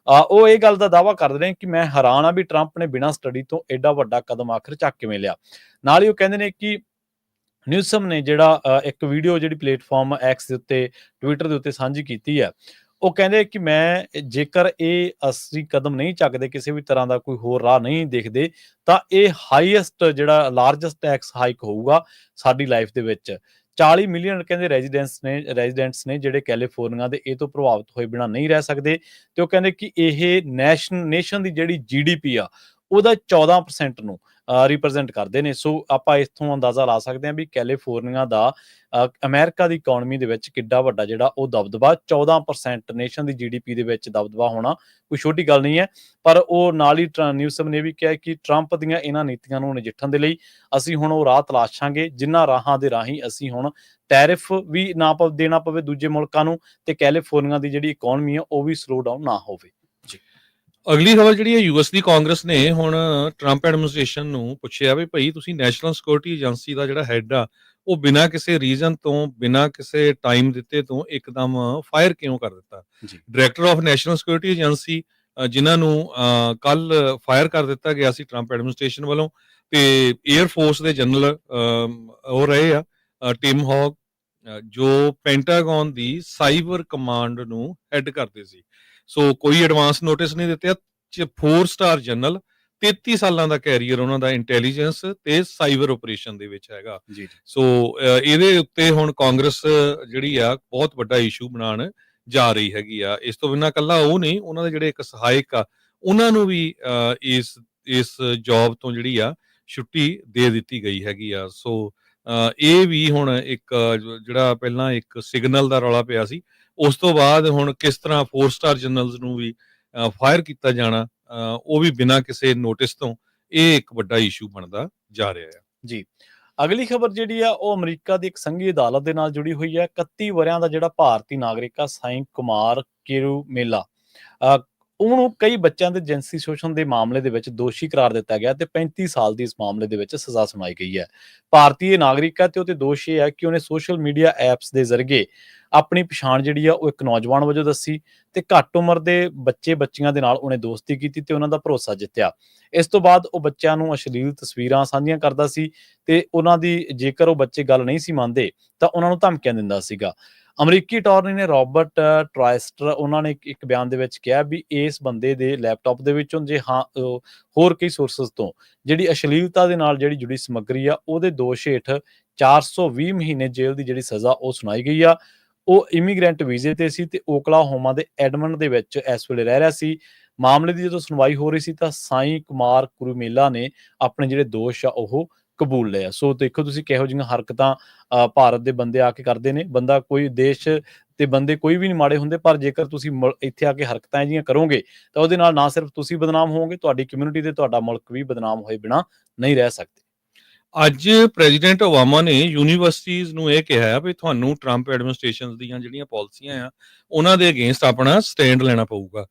ਉਹ ਇਹ ਗੱਲ ਦਾ ਦਾਅਵਾ ਕਰਦੇ ਨੇ ਕਿ ਮੈਂ ਹੈਰਾਨ ਆ ਵੀ ਟਰੰਪ ਨੇ ਬਿਨਾਂ ਸਟੱਡੀ ਤੋਂ ਐਡਾ ਵੱਡਾ ਕਦਮ ਆਖਰ ਚੱਕ ਕਿਵੇਂ ਲਿਆ। ਨਾਲ ਹੀ ਉਹ ਕਹਿੰਦੇ ਨੇ ਕਿ ਨਿਊਸਮ ਨੇ ਜਿਹੜਾ ਇੱਕ ਵੀਡੀਓ ਜਿਹੜੀ ਪਲੇਟਫਾਰਮ ਐਕਸ ਦੇ ਉੱਤੇ, ਟਵਿੱਟਰ ਦੇ ਉੱਤੇ ਸਾਂਝੀ ਕੀਤੀ ਹੈ, ਉਹ ਕਹਿੰਦੇ ਕਿ ਮੈਂ ਜੇਕਰ ਇਹ ਅਸੀਂ ਕਦਮ ਨਹੀਂ ਚੱਕਦੇ, ਕਿਸੇ ਵੀ ਤਰ੍ਹਾਂ ਦਾ ਕੋਈ ਹੋਰ ਰਾਹ ਨਹੀਂ ਦੇਖਦੇ, ਤਾਂ ਇਹ ਹਾਈਐਸਟ ਜਿਹੜਾ ਲਾਰਜੈਸਟ ਟੈਕਸ ਹਾਈਕ ਹੋਊਗਾ ਸਾਡੀ ਲਾਈਫ ਦੇ ਵਿੱਚ। 40 ਮਿਲੀਅਨ ਕਹਿੰਦੇ ਰੈਜ਼ੀਡੈਂਟਸ ਨੇ ਜਿਹੜੇ ਕੈਲੀਫੋਰਨੀਆ ਦੇ ਇਹ ਤੋਂ ਪ੍ਰਭਾਵਿਤ ਹੋਏ ਬਿਨਾਂ ਨਹੀਂ ਰਹਿ ਸਕਦੇ। ਤੇ ਉਹ ਕਹਿੰਦੇ ਕਿ ਇਹ ਨੇਸ਼ਨ ਦੀ ਜਿਹੜੀ GDP ਆ ਉਹਦਾ 14% ਨੂੰ ਰਿਪਰੈਜ਼ੈਂਟ ਕਰਦੇ ਨੇ। ਸੋ ਆਪਾਂ ਇੱਥੋਂ ਅੰਦਾਜ਼ਾ ਲਾ ਸਕਦੇ ਹਾਂ ਵੀ ਕੈਲੀਫੋਰਨੀਆ ਦਾ ਅਮਰੀਕਾ ਦੀ ਇਕਨੋਮੀ ਦੇ ਵਿੱਚ ਕਿੱਡਾ ਵੱਡਾ ਜਿਹੜਾ ਉਹ ਦਬਦਬਾ, 14% ਨੇਸ਼ਨ ਦੀ GDP ਦੇ ਵਿੱਚ ਦਬਦਬਾ ਹੋਣਾ ਕੋਈ ਛੋਟੀ ਗੱਲ ਨਹੀਂ ਹੈ। ਪਰ ਉਹ ਨਾਲ ਹੀ ਨਿਊਸਮ ਨੇ ਵੀ ਕਿਹਾ ਕਿ ਟਰੰਪ ਦੀਆਂ ਇਹਨਾਂ ਨੀਤੀਆਂ ਨੂੰ ਨਜਿੱਠਣ ਦੇ ਲਈ ਅਸੀਂ ਹੁਣ ਉਹ ਰਾਹ ਤਲਾਸ਼ਾਂਗੇ ਜਿਨ੍ਹਾਂ ਰਾਹਾਂ ਦੇ ਰਾਹੀਂ ਅਸੀਂ ਹੁਣ ਟੈਰਿਫ ਵੀ ਨਾ ਦੇਣਾ ਪਵੇ ਦੂਜੇ ਮੁਲਕਾਂ ਨੂੰ, ਤੇ ਕੈਲੀਫੋਰਨੀਆ ਦੀ ਜਿਹੜੀ ਇਕਨੋਮੀ ਹੈ ਉਹ ਵੀ ਸਲੋ ਡਾਊਨ ਨਾ ਹੋਵੇ। ਅਗਲੀ ਖਬਰ ਜਿਹੜੀ ਹੈ ਯੂਐਸ ਦੀ ਕਾਂਗਰਸ ਨੇ ਹੁਣ ਟਰੰਪ ਐਡਮਿਨਿਸਟ੍ਰੇਸ਼ਨ ਨੂੰ ਪੁੱਛਿਆ ਵੀ ਭਾਈ ਤੁਸੀਂ ਨੈਸ਼ਨਲ ਸਿਕਿਉਰਿਟੀ ਏਜੰਸੀ ਦਾ ਜਿਹੜਾ ਹੈਡ ਆ ਉਹ ਬਿਨਾਂ ਕਿਸੇ ਰੀਜ਼ਨ ਤੋਂ, ਬਿਨਾਂ ਕਿਸੇ ਟਾਈਮ ਦਿੱਤੇ ਤੋਂ ਇੱਕਦਮ ਫਾਇਰ ਕਿਉਂ ਕਰ ਦਿੱਤਾ। Director of national security agency ਜਿਨ੍ਹਾਂ ਨੂੰ ਕੱਲ ਫਾਇਰ ਕਰ ਦਿੱਤਾ ਗਿਆ ਸੀ ਟਰੰਪ ਐਡਮਿਨਿਸਟ੍ਰੇਸ਼ਨ ਵੱਲੋਂ, ਤੇ 에ਅਰ ਫੋਰਸ ਦੇ ਜਨਰਲ ਉਹ ਰਹੇ ਆ ਟਿਮ ਹੌਗ, ਜੋ ਪੈਂਟਾਗਨ ਦੀ ਸਾਈਬਰ ਕਮਾਂਡ ਨੂੰ ਹੈਡ ਕਰਦੇ ਸੀ। ਸੋ ਕੋਈ ਐਡਵਾਂਸ ਨੋਟਿਸ ਨਹੀਂ ਦਿੱਤੇ। 4 ਸਟਾਰ ਜਨਰਲ, 33 ਸਾਲਾਂ ਦਾ ਕੈਰੀਅਰ ਉਹਨਾਂ ਦਾ ਇੰਟੈਲੀਜੈਂਸ ਤੇ ਸਾਈਬਰ ਆਪਰੇਸ਼ਨ ਦੇ ਵਿੱਚ ਹੈਗਾ। ਸੋ ਇਹਦੇ ਉੱਤੇ ਹੁਣ ਕਾਂਗਰਸ ਜਿਹੜੀ ਆ ਬਹੁਤ ਵੱਡਾ ਇਸ਼ੂ ਬਣਾਉਣ ਜਾ ਰਹੀ ਹੈਗੀ ਆ। ਇਸ ਤੋਂ ਬਿਨਾਂ ਇਕੱਲਾ ਉਹ ਨਹੀਂ, ਉਹਨਾਂ ਦੇ ਜਿਹੜੇ ਇੱਕ ਸਹਾਇਕ ਆ ਉਹਨਾਂ ਨੂੰ ਵੀ ਇਸ ਜੌਬ ਤੋਂ ਜਿਹੜੀ ਆ ਛੁੱਟੀ ਦੇ ਦਿੱਤੀ ਗਈ ਹੈਗੀ ਆ। ਸੋ ਇਹ ਵੀ ਹੁਣ ਇੱਕ ਜਿਹੜਾ ਪਹਿਲਾਂ ਇੱਕ ਸਿਗਨਲ ਦਾ ਰੌਲਾ ਪਿਆ ਸੀ, ਉਸ ਤੋਂ ਬਾਅਦ ਹੁਣ ਕਿਸ ਤਰ੍ਹਾਂ 4 ਸਟਾਰ ਜਨਰਲਸ ਨੂੰ ਵੀ ਫਾਇਰ ਕੀਤਾ ਜਾਣਾ, ਉਹ ਵੀ ਬਿਨਾਂ ਕਿਸੇ ਨੋਟਿਸ ਤੋਂ, ਇਹ ਇੱਕ ਵੱਡਾ ਇਸ਼ੂ ਬਣਦਾ ਜਾ ਰਿਹਾ ਹੈ। ਜੀ। ਅਗਲੀ ਖਬਰ ਜਿਹੜੀ ਆ ਉਹ ਅਮਰੀਕਾ ਦੀ ਇੱਕ ਸੰਘੀ ਅਦਾਲਤ ਦੇ ਨਾਲ ਜੁੜੀ ਹੋਈ ਹੈ। 31 ਵਰਿਆਂ ਦਾ ਜਿਹੜਾ ਭਾਰਤੀ ਨਾਗਰਿਕ ਆ ਸਾਈਂ ਕੁਮਾਰ ਕੇਰੂਮੇਲਾ, ਉਹਨੂੰ ਕਈ ਬੱਚਿਆਂ ਦੇ ਜਿਨਸੀ ਸ਼ੋਸ਼ਣ ਦੇ ਮਾਮਲੇ ਦੇ ਵਿੱਚ ਦੋਸ਼ੀ ਕਰਾਰ ਦਿੱਤਾ ਗਿਆ ਤੇ 35 ਸਾਲ ਦੀ ਇਸ ਮਾਮਲੇ ਦੇ ਵਿੱਚ ਸਜ਼ਾ ਸੁਣਾਈ ਗਈ ਹੈ। ਭਾਰਤੀ ਨਾਗਰਿਕ ਹੈ ਤੇ ਉਹਦੇ ਦੋਸ਼ ਇਹ ਹੈ ਕਿ ਉਹਨੇ ਸੋਸ਼ਲ ਮੀਡੀਆ ਐਪਸ ਦੇ ਜ਼ਰੀਏ ਆਪਣੀ ਪਛਾਣ ਜਿਹੜੀ ਆ ਉਹ ਇੱਕ ਨੌਜਵਾਨ ਵਜੋਂ ਦੱਸੀ ਤੇ ਘੱਟ ਉਮਰ ਦੇ ਬੱਚੀਆਂ ਦੇ ਨਾਲ ਉਹਨੇ ਦੋਸਤੀ ਕੀਤੀ ਤੇ ਉਹਨਾਂ ਦਾ ਭਰੋਸਾ ਜਿੱਤਿਆ। ਇਸ ਤੋਂ ਬਾਅਦ ਉਹ ਬੱਚਿਆਂ ਨੂੰ ਅਸ਼ਲੀਲ ਤਸਵੀਰਾਂ ਸਾਂਝੀਆਂ ਕਰਦਾ ਸੀ ਤੇ ਉਹਨਾਂ ਦੀ ਜੇਕਰ ਉਹ ਬੱਚੇ ਗੱਲ ਨਹੀਂ ਸੀ ਮੰਨਦੇ ਤਾਂ ਉਹਨਾਂ ਨੂੰ ਧਮਕੀਆਂ ਦਿੰਦਾ ਸੀਗਾ। ਅਮਰੀਕੀ ਅਟਾਰਨੀ ਨੇ ਰਾਬਰਟ ਟਰਾਇਸਟਰ ਉਹਨਾਂ ਨੇ ਇੱਕ ਬਿਆਨ ਦੇ ਵਿੱਚ ਕਿਹਾ ਵੀ ਇਸ ਬੰਦੇ ਦੇ ਲੈਪਟਾਪ ਦੇ ਵਿੱਚੋਂ ਜੇ ਹੋਰ ਕਈ ਸੋਰਸਸ ਤੋਂ ਜਿਹੜੀ ਅਸ਼ਲੀਲਤਾ ਦੇ ਨਾਲ ਜਿਹੜੀ ਜੁੜੀ ਸਮੱਗਰੀ ਆ ਉਹਦੇ ਦੋਸ਼ ਹੇਠ 420 ਮਹੀਨੇ ਜੇਲ੍ਹ ਦੀ ਜਿਹੜੀ ਸਜ਼ਾ ਉਹ ਸੁਣਾਈ ਗਈ ਆ। ਉਹ ਇਮੀਗ੍ਰੈਂਟ ਵੀਜ਼ੇ ਤੇ ਸੀ ਤੇ ਓਕਲਾਹੋਮਾ ਦੇ ਐਡਮੰਡ ਦੇ ਵਿੱਚ ਇਸ ਵੇਲੇ ਰਹਿ ਰਿਹਾ ਸੀ। ਮਾਮਲੇ ਦੀ ਜਦੋਂ ਸੁਣਵਾਈ ਹੋ ਰਹੀ ਸੀ ਤਾਂ ਸਾਈਂ ਕੁਮਾਰ ਕੁਰੂਮੇਲਾ ਨੇ ਆਪਣੇ ਜਿਹੜੇ ਦੋਸ਼ ਆ ਉਹ ਕਬੂਲ ਲਏ ਆ। ਸੋ ਦੇਖੋ ਤੁਸੀਂ ਕਿਹੋ ਜਿਹੀਆਂ ਹਰਕਤਾਂ ਭਾਰਤ ਦੇ ਬੰਦੇ ਆ ਕੇ ਕਰਦੇ ਨੇ। ਬੰਦਾ ਕੋਈ ਦੇਸ਼ ਤੇ ਬੰਦੇ ਕੋਈ ਵੀ ਨਹੀਂ ਮਾੜੇ ਹੁੰਦੇ, ਪਰ ਜੇਕਰ ਤੁਸੀਂ ਇੱਥੇ ਆ ਕੇ ਹਰਕਤਾਂ ਜਿਹੀਆਂ ਕਰੋਗੇ ਤਾਂ ਉਹਦੇ ਨਾਲ ਨਾ ਸਿਰਫ ਤੁਸੀਂ ਬਦਨਾਮ ਹੋਵੋਗੇ, ਤੁਹਾਡੀ ਕਮਿਊਨਿਟੀ ਤੇ ਤੁਹਾਡਾ ਮੁਲਕ ਵੀ ਬਦਨਾਮ ਹੋਏ ਬਿਨਾਂ ਨਹੀਂ ਰਹਿ ਸਕਦੇ। ਅੱਜ ਪ੍ਰੈਜ਼ੀਡੈਂਟ ਓਬਾਮਾ ਨੇ ਯੂਨੀਵਰਸਿਟੀਜ਼ ਨੂੰ ਇਹ ਕਿਹਾ ਹੈ ਵੀ ਤੁਹਾਨੂੰ ਟਰੰਪ ਐਡਮਿਨਿਸਟ੍ਰੇਸ਼ਨ ਦੀਆਂ ਜਿਹੜੀਆਂ ਪਾਲਿਸੀਆਂ ਆ ਉਹਨਾਂ ਦੇ ਅਗੇਂਸਟ ਆਪਣਾ ਸਟੈਂਡ ਲੈਣਾ ਪਊਗਾ।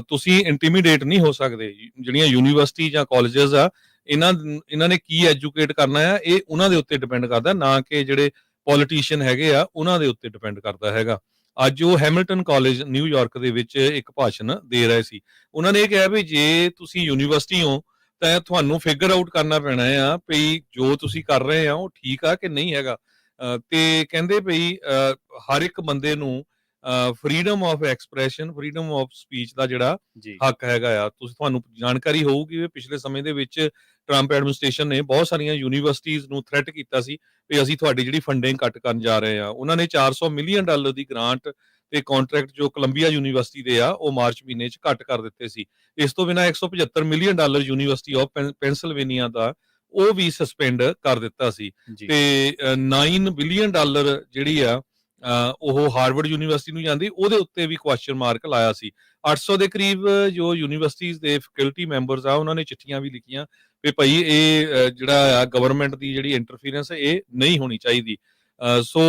ਤੁਸੀਂ ਇੰਟੀਮੀਡੇਟ ਨਹੀਂ ਹੋ ਸਕਦੇ। ਜਿਹੜੀਆਂ ਯੂਨੀਵਰਸਿਟੀ ਜਾਂ ਕਾਲਜਸ ਆ ਇਹਨਾਂ ਨੇ ਕੀ ਐਜੂਕੇਟ ਕਰਨਾ ਆ ਇਹ ਉਹਨਾਂ ਦੇ ਉੱਤੇ ਡਿਪੈਂਡ ਕਰਦਾ, ਨਾ ਕਿ ਜਿਹੜੇ ਪੋਲੀਟੀਸ਼ੀਅਨ ਹੈਗੇ ਆ ਉਹਨਾਂ ਦੇ ਉੱਤੇ ਡਿਪੈਂਡ ਕਰਦਾ ਹੈਗਾ। ਅੱਜ ਉਹ ਹੈਮਿਲਟਨ ਕਾਲਜ ਨਿਊਯਾਰਕ ਦੇ ਵਿੱਚ ਇੱਕ ਭਾਸ਼ਣ ਦੇ ਰਹੇ ਸੀ। ਉਹਨਾਂ ਨੇ ਇਹ ਕਿਹਾ ਵੀ ਜੇ ਤੁਸੀਂ ਯੂਨੀਵਰਸਿਟੀ ਹੋ ਤਾਂ ਤੁਹਾਨੂੰ ਫਿਗਰ ਆਊਟ ਕਰਨਾ ਪੈਣਾ ਆ ਵੀ ਜੋ ਤੁਸੀਂ ਕਰ ਰਹੇ ਆ ਉਹ ਠੀਕ ਆ ਕਿ ਨਹੀਂ ਹੈਗਾ। ਤੇ ਕਹਿੰਦੇ ਵੀ ਹਰ ਇੱਕ ਬੰਦੇ ਨੂੰ freedom of expression, freedom of speech ਦਾ ਜਿਹੜਾ ਹੱਕ ਹੈਗਾ ਆ। ਤੁਹਾਨੂੰ ਜਾਣਕਾਰੀ ਹੋਊਗੀ ਵੀ ਪਿਛਲੇ ਸਮੇਂ ਦੇ ਵਿੱਚ ਟਰੰਪ ਐਡਮਿਨਿਸਟ੍ਰੇਸ਼ਨ ਨੇ ਬਹੁਤ ਸਾਰੀਆਂ ਯੂਨੀਵਰਸਿਟੀਜ਼ ਨੂੰ ਥ੍ਰੈਟ ਕੀਤਾ ਸੀ ਵੀ ਅਸੀਂ ਤੁਹਾਡੀ ਜਿਹੜੀ ਫੰਡਿੰਗ ਕੱਟ ਕਰਨ ਜਾ ਰਹੇ ਆ। ਉਹਨਾਂ ਨੇ $400 ਮਿਲੀਅਨ ਦੀ ਗ੍ਰਾਂਟ ਤੇ ਕੰਟਰੈਕਟ ਜੋ ਕੋਲੰਬੀਆ ਯੂਨੀਵਰਸਿਟੀ ਦੇ ਆ ਉਹ ਮਾਰਚ ਮਹੀਨੇ 'ਚ ਘੱਟ ਕਰ ਦਿੱਤੇ ਸੀ। ਇਸ ਤੋਂ ਬਿਨਾਂ $175 ਮਿਲੀਅਨ ਯੂਨੀਵਰਸਿਟੀ ਆਫ ਪੈਂਸਿਲਵੇਨੀਆ ਦਾ ਉਹ ਵੀ ਸਸਪੈਂਡ ਕਰ ਦਿੱਤਾ ਸੀ। ਤੇ $9 ਬਿਲੀਅਨ ਜਿਹੜੀ ਆ ਉਹ ਹਾਰਵਰਡ ਯੂਨੀਵਰਸਿਟੀ ਨੂੰ ਜਾਂਦੀ, ਉਹਦੇ ਉੱਤੇ ਵੀ ਕੁਐਸਚਨ ਮਾਰਕ ਲਾਇਆ ਸੀ। 800 ਦੇ ਕਰੀਬ ਜੋ ਯੂਨੀਵਰਸਿਟੀਜ਼ ਦੇ ਫੈਕਲਟੀ ਮੈਂਬਰਸ ਆ ਉਹਨਾਂ ਨੇ ਚਿੱਠੀਆਂ ਵੀ ਲਿਖੀਆਂ ਵੀ ਭਾਈ ਇਹ ਜਿਹੜਾ ਆ ਗਵਰਨਮੈਂਟ ਦੀ ਜਿਹੜੀ ਇੰਟਰਫੀਰੈਂਸ ਇਹ ਨਹੀਂ ਹੋਣੀ ਚਾਹੀਦੀ। ਸੋ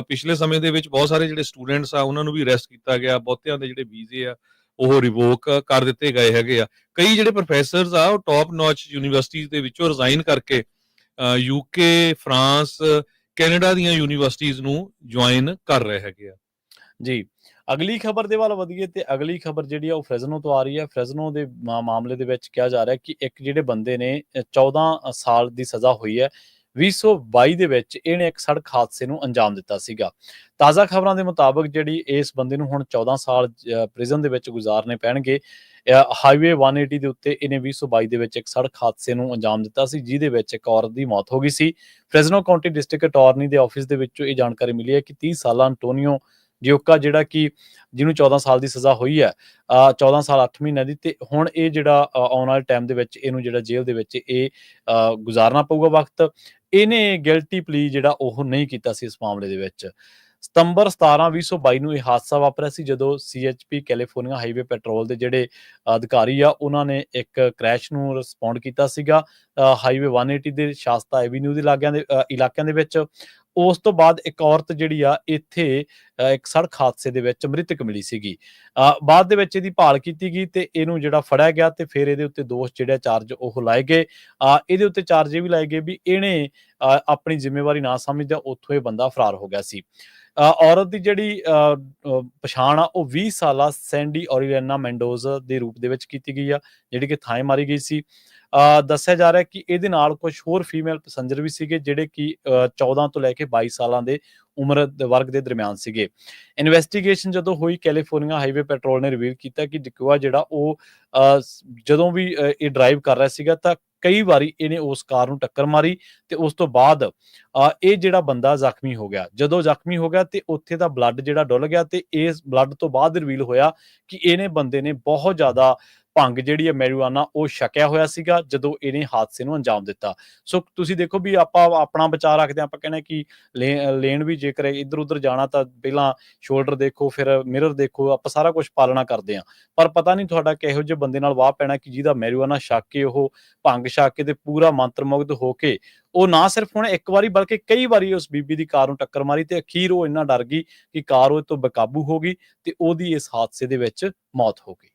ਪਿਛਲੇ ਸਮੇਂ ਦੇ ਵਿੱਚ ਬਹੁਤ ਸਾਰੇ ਜਿਹੜੇ ਸਟੂਡੈਂਟਸ ਆ ਉਹਨਾਂ ਨੂੰ ਵੀ ਅਰੈਸਟ ਕੀਤਾ ਗਿਆ। ਬਹੁਤਿਆਂ ਦੇ ਜਿਹੜੇ ਵੀਜ਼ੇ ਆ ਉਹ ਰਿਵੋਕ ਕਰ ਦਿੱਤੇ ਗਏ ਹੈਗੇ ਆ। ਕਈ ਜਿਹੜੇ ਪ੍ਰੋਫੈਸਰਸ ਆ ਉਹ ਟੌਪ ਨੌਚ ਯੂਨੀਵਰਸਿਟੀਜ਼ ਦੇ ਵਿੱਚੋਂ ਰਿਜ਼ਾਈਨ ਕਰਕੇ ਯੂਕੇ, ਫਰਾਂਸ, ਕੈਨੇਡਾ ਦੀਆਂ ਯੂਨੀਵਰਸਿਟੀਜ਼ ਨੂੰ ਜੁਆਇਨ ਕਰ ਰਹੇ ਹੈਗੇ ਆ। ਜੀ, ਅਗਲੀ ਖਬਰ ਦੇ ਵੱਲ ਵਧੀਏ ਤੇ ਅਗਲੀ ਖਬਰ ਜਿਹੜੀ ਆ ਉਹ ਫ੍ਰੈਜ਼ਨੋ ਤੋਂ ਆ ਰਹੀ ਹੈ। ਫ੍ਰੈਜ਼ਨੋ ਦੇ ਮਾਮਲੇ ਦੇ ਵਿੱਚ ਕਿਹਾ ਜਾ ਰਿਹਾ ਕਿ ਇੱਕ ਜਿਹੜੇ ਬੰਦੇ ਨੇ 14 ਸਾਲ ਦੀ ਸਜ਼ਾ ਹੋਈ ਹੈ। 2022 ਦੇ ਵਿੱਚ ਇਹਨੇ ਇੱਕ ਸੜਕ ਹਾਦਸੇ ਨੂੰ ਅੰਜਾਮ ਦਿੱਤਾ ਸੀਗਾ। ਤਾਜ਼ਾ ਖਬਰਾਂ ਦੇ ਮੁਤਾਬਕ ਜਿਹੜੀ ਇਸ ਬੰਦੇ ਨੂੰ ਹੁਣ 14 ਸਾਲ ਪ੍ਰਿਜ਼ਨ ਦੇ ਵਿੱਚ ਗੁਜ਼ਾਰਨੇ ਪੈਣਗੇ। ਹਾਈਵੇ 180 ਦੇ ਉੱਤੇ ਇਹਨੇ 2022 ਦੇ ਵਿੱਚ ਇੱਕ ਸੜਕ ਹਾਦਸੇ ਨੂੰ ਅੰਜਾਮ ਦਿੱਤਾ ਸੀ ਜਿਹਦੇ ਵਿੱਚ ਇੱਕ ਔਰਤ ਦੀ ਮੌਤ ਹੋ ਗਈ ਸੀ। ਫ੍ਰੈਜ਼ਨੋ ਕਾਉਂਟੀ ਡਿਸਟ੍ਰਿਕਟ ਅਟਾਰਨੀ ਦੇ ਆਫਿਸ ਦੇ ਵਿੱਚੋਂ ਇਹ ਜਾਣਕਾਰੀ ਮਿਲੀ ਹੈ ਕਿ 30 ਸਾਲਾ ਅੰਟੋਨੀਓ ਜਿਓਕਾ ਜਿਹੜਾ ਕਿ ਜਿਹਨੂੰ 14 ਸਾਲ ਦੀ ਸਜ਼ਾ ਹੋਈ ਹੈ 14 ਸਾਲ 8 ਮਹੀਨਿਆਂ ਦੀ, ਤੇ ਹੁਣ ਇਹ ਜਿਹੜਾ ਆਉਣ ਵਾਲੇ ਟਾਈਮ ਦੇ ਵਿੱਚ ਇਹਨੂੰ ਜਿਹੜਾ ਜੇਲ੍ਹ ਦੇ ਵਿੱਚ ਇਹ ਗੁਜ਼ਾਰਨਾ ਪਊਗਾ ਵਕਤ। ਇਹਨੇ ਗਿਲਟੀ ਪਲੀ ਜਿਹੜਾ ਉਹ ਨਹੀਂ ਕੀਤਾ ਸੀ ਇਸ ਮਾਮਲੇ ਦੇ ਵਿੱਚ। ਸਤੰਬਰ 17, 2022 ਨੂੰ ਇਹ ਹਾਦਸਾ ਵਾਪਰਿਆ ਸੀ ਜਦੋਂ CHP ਕੈਲੀਫੋਰਨੀਆ ਹਾਈਵੇ ਪੈਟਰੋਲ ਦੇ ਜਿਹੜੇ ਅਧਿਕਾਰੀ ਆ ਉਹਨਾਂ ਨੇ ਇੱਕ ਕ੍ਰੈਸ਼ ਨੂੰ ਰਿਸਪੌਂਡ ਕੀਤਾ ਸੀਗਾ ਹਾਈਵੇ 180 ਦੇ ਸ਼ਾਸਤਾ ਐਵੀਨਿਊ ਦੇ ਇਲਾਕਿਆਂ ਦੇ ਵਿੱਚ। ਉਸ ਤੋਂ ਬਾਅਦ ਇੱਕ ਔਰਤ ਜਿਹੜੀ ਆ ਇੱਥੇ ਇੱਕ ਸੜਕ ਹਾਦਸੇ ਦੇ ਵਿੱਚ ਮ੍ਰਿਤਕ ਮਿਲੀ ਸੀਗੀ। ਬਾਅਦ ਦੇ ਵਿੱਚ ਇਹਦੀ ਭਾਲ ਕੀਤੀ ਗਈ ਤੇ ਇਹਨੂੰ ਜਿਹੜਾ ਫੜਿਆ ਗਿਆ ਤੇ ਫਿਰ ਇਹਦੇ ਉੱਤੇ ਦੋਸ਼ ਜਿਹੜੇ ਚਾਰਜ ਉਹ ਲਾਏ ਗਏ। ਇਹਦੇ ਉੱਤੇ ਚਾਰਜ ਇਹ ਵੀ ਲਾਏ ਗਏ ਵੀ ਇਹਨੇ ਆਪਣੀ ਜ਼ਿੰਮੇਵਾਰੀ ਨਾ ਸਮਝਦਿਆਂ ਉੱਥੋਂ ਇਹ ਬੰਦਾ ਫਰਾਰ ਹੋ ਗਿਆ ਸੀ। ਔਰਤ ਦੀ ਜਿਹੜੀ ਪਛਾਣ ਆ ਉਹ 20 ਸਾਲਾ ਸੈਂਡੀ ਔਰੀਲੀਨਾ ਮੈਂਡੋਜ਼ ਦੇ ਰੂਪ ਦੇ ਵਿੱਚ ਕੀਤੀ ਗਈ ਆ ਜਿਹੜੀ ਕਿ ਥਾਂ ਮਾਰੀ ਗਈ ਸੀ। ਦੱਸਿਆ ਜਾ ਰਿਹਾ ਕਿ ਇਹਦੇ ਨਾਲ ਕੁਝ ਹੋਰ ਫੀਮੇਲ ਪੈਸੰਜਰ ਵੀ ਸੀਗੇ ਜਿਹੜੇ ਕਿ 14 ਤੋਂ ਲੈ ਕੇ 22 ਸਾਲਾਂ ਦੇ ਉਮਰ ਵਰਗ ਦੇ ਦਰਮਿਆਨ ਸੀਗੇ। ਇਨਵੈਸਟੀਗੇਸ਼ਨ ਜਦੋਂ ਹੋਈ ਕੈਲੀਫੋਰਨੀਆ ਹਾਈਵੇ ਪੈਟਰੋਲ ਨੇ ਰਿਵੀਲ ਕੀਤਾ ਕਿ ਡਿਕੂਆ ਜਿਹੜਾ ਉਹ ਜਦੋਂ ਵੀ ਇਹ ਡਰਾਈਵ ਕਰ ਰਿਹਾ ਸੀਗਾ ਤਾਂ ਕਈ ਵਾਰੀ ਇਹਨੇ ਉਸ ਕਾਰ ਨੂੰ ਟੱਕਰ ਮਾਰੀ ਤੇ ਉਸ ਤੋਂ ਬਾਅਦ ਇਹ ਜਿਹੜਾ ਬੰਦਾ ਜ਼ਖਮੀ ਹੋ ਗਿਆ। ਜਦੋਂ ਜ਼ਖਮੀ ਹੋ ਗਿਆ ਤੇ ਉੱਥੇ ਦਾ ਬਲੱਡ ਜਿਹੜਾ ਡੁੱਲ ਗਿਆ ਤੇ ਇਸ ਬਲੱਡ ਤੋਂ ਬਾਅਦ ਰਿਵੀਲ ਹੋਇਆ ਕਿ ਇਹਨੇ ਬੰਦੇ ਨੇ ਬਹੁਤ ਜ਼ਿਆਦਾ ਭੰਗ ਜਿਹੜੀ ਹੈ ਮੈਰੀਜੁਆਨਾ ਉਹ ਛਕਿਆ ਹੋਇਆ ਸੀਗਾ ਜਦੋਂ ਇਹਨੇ ਹਾਦਸੇ ਨੂੰ ਅੰਜਾਮ ਦਿੱਤਾ। ਸੋ ਤੁਸੀਂ ਦੇਖੋ ਵੀ ਆਪਾਂ ਆਪਣਾ ਬਚਾਅ ਰੱਖਦੇ ਆਪਾਂ ਕਹਿੰਦੇ ਕਿ ਲੇਨ ਵੀ ਜੇਕਰ ਇੱਧਰ ਉੱਧਰ ਜਾਣਾ ਤਾਂ ਪਹਿਲਾਂ ਸ਼ੋਲਡਰ ਦੇਖੋ ਫਿਰ ਮਿਰਰ ਦੇਖੋ, ਆਪਾਂ ਸਾਰਾ ਕੁਝ ਪਾਲਣਾ ਕਰਦੇ ਹਾਂ। ਪਰ ਪਤਾ ਨਹੀਂ ਤੁਹਾਡਾ ਕਿਹੋ ਜਿਹੇ ਬੰਦੇ ਨਾਲ ਵਾਹ ਪੈਣਾ ਕਿ ਜਿਹਦਾ ਮੈਰੀਜੁਆਨਾ ਛਕ ਕੇ ਉਹ ਭੰਗ ਛਕ ਕੇ ਤੇ ਪੂਰਾ ਮੰਤਰਮੁਗਧ ਹੋ ਕੇ ਉਹ ਨਾ ਸਿਰਫ ਹੁਣ ਇੱਕ ਵਾਰੀ ਬਲਕਿ ਕਈ ਵਾਰੀ ਉਸ ਬੀਬੀ ਦੀ ਕਾਰ ਨੂੰ ਟੱਕਰ ਮਾਰੀ ਤੇ ਅਖੀਰ ਉਹ ਇੰਨਾ ਡਰ ਗਈ ਕਿ ਕਾਰ ਉਹ ਤੋਂ ਬੇਕਾਬੂ ਹੋ ਗਈ ਤੇ ਉਹਦੀ ਇਸ ਹਾਦਸੇ ਦੇ ਵਿੱਚ ਮੌਤ ਹੋ ਗਈ।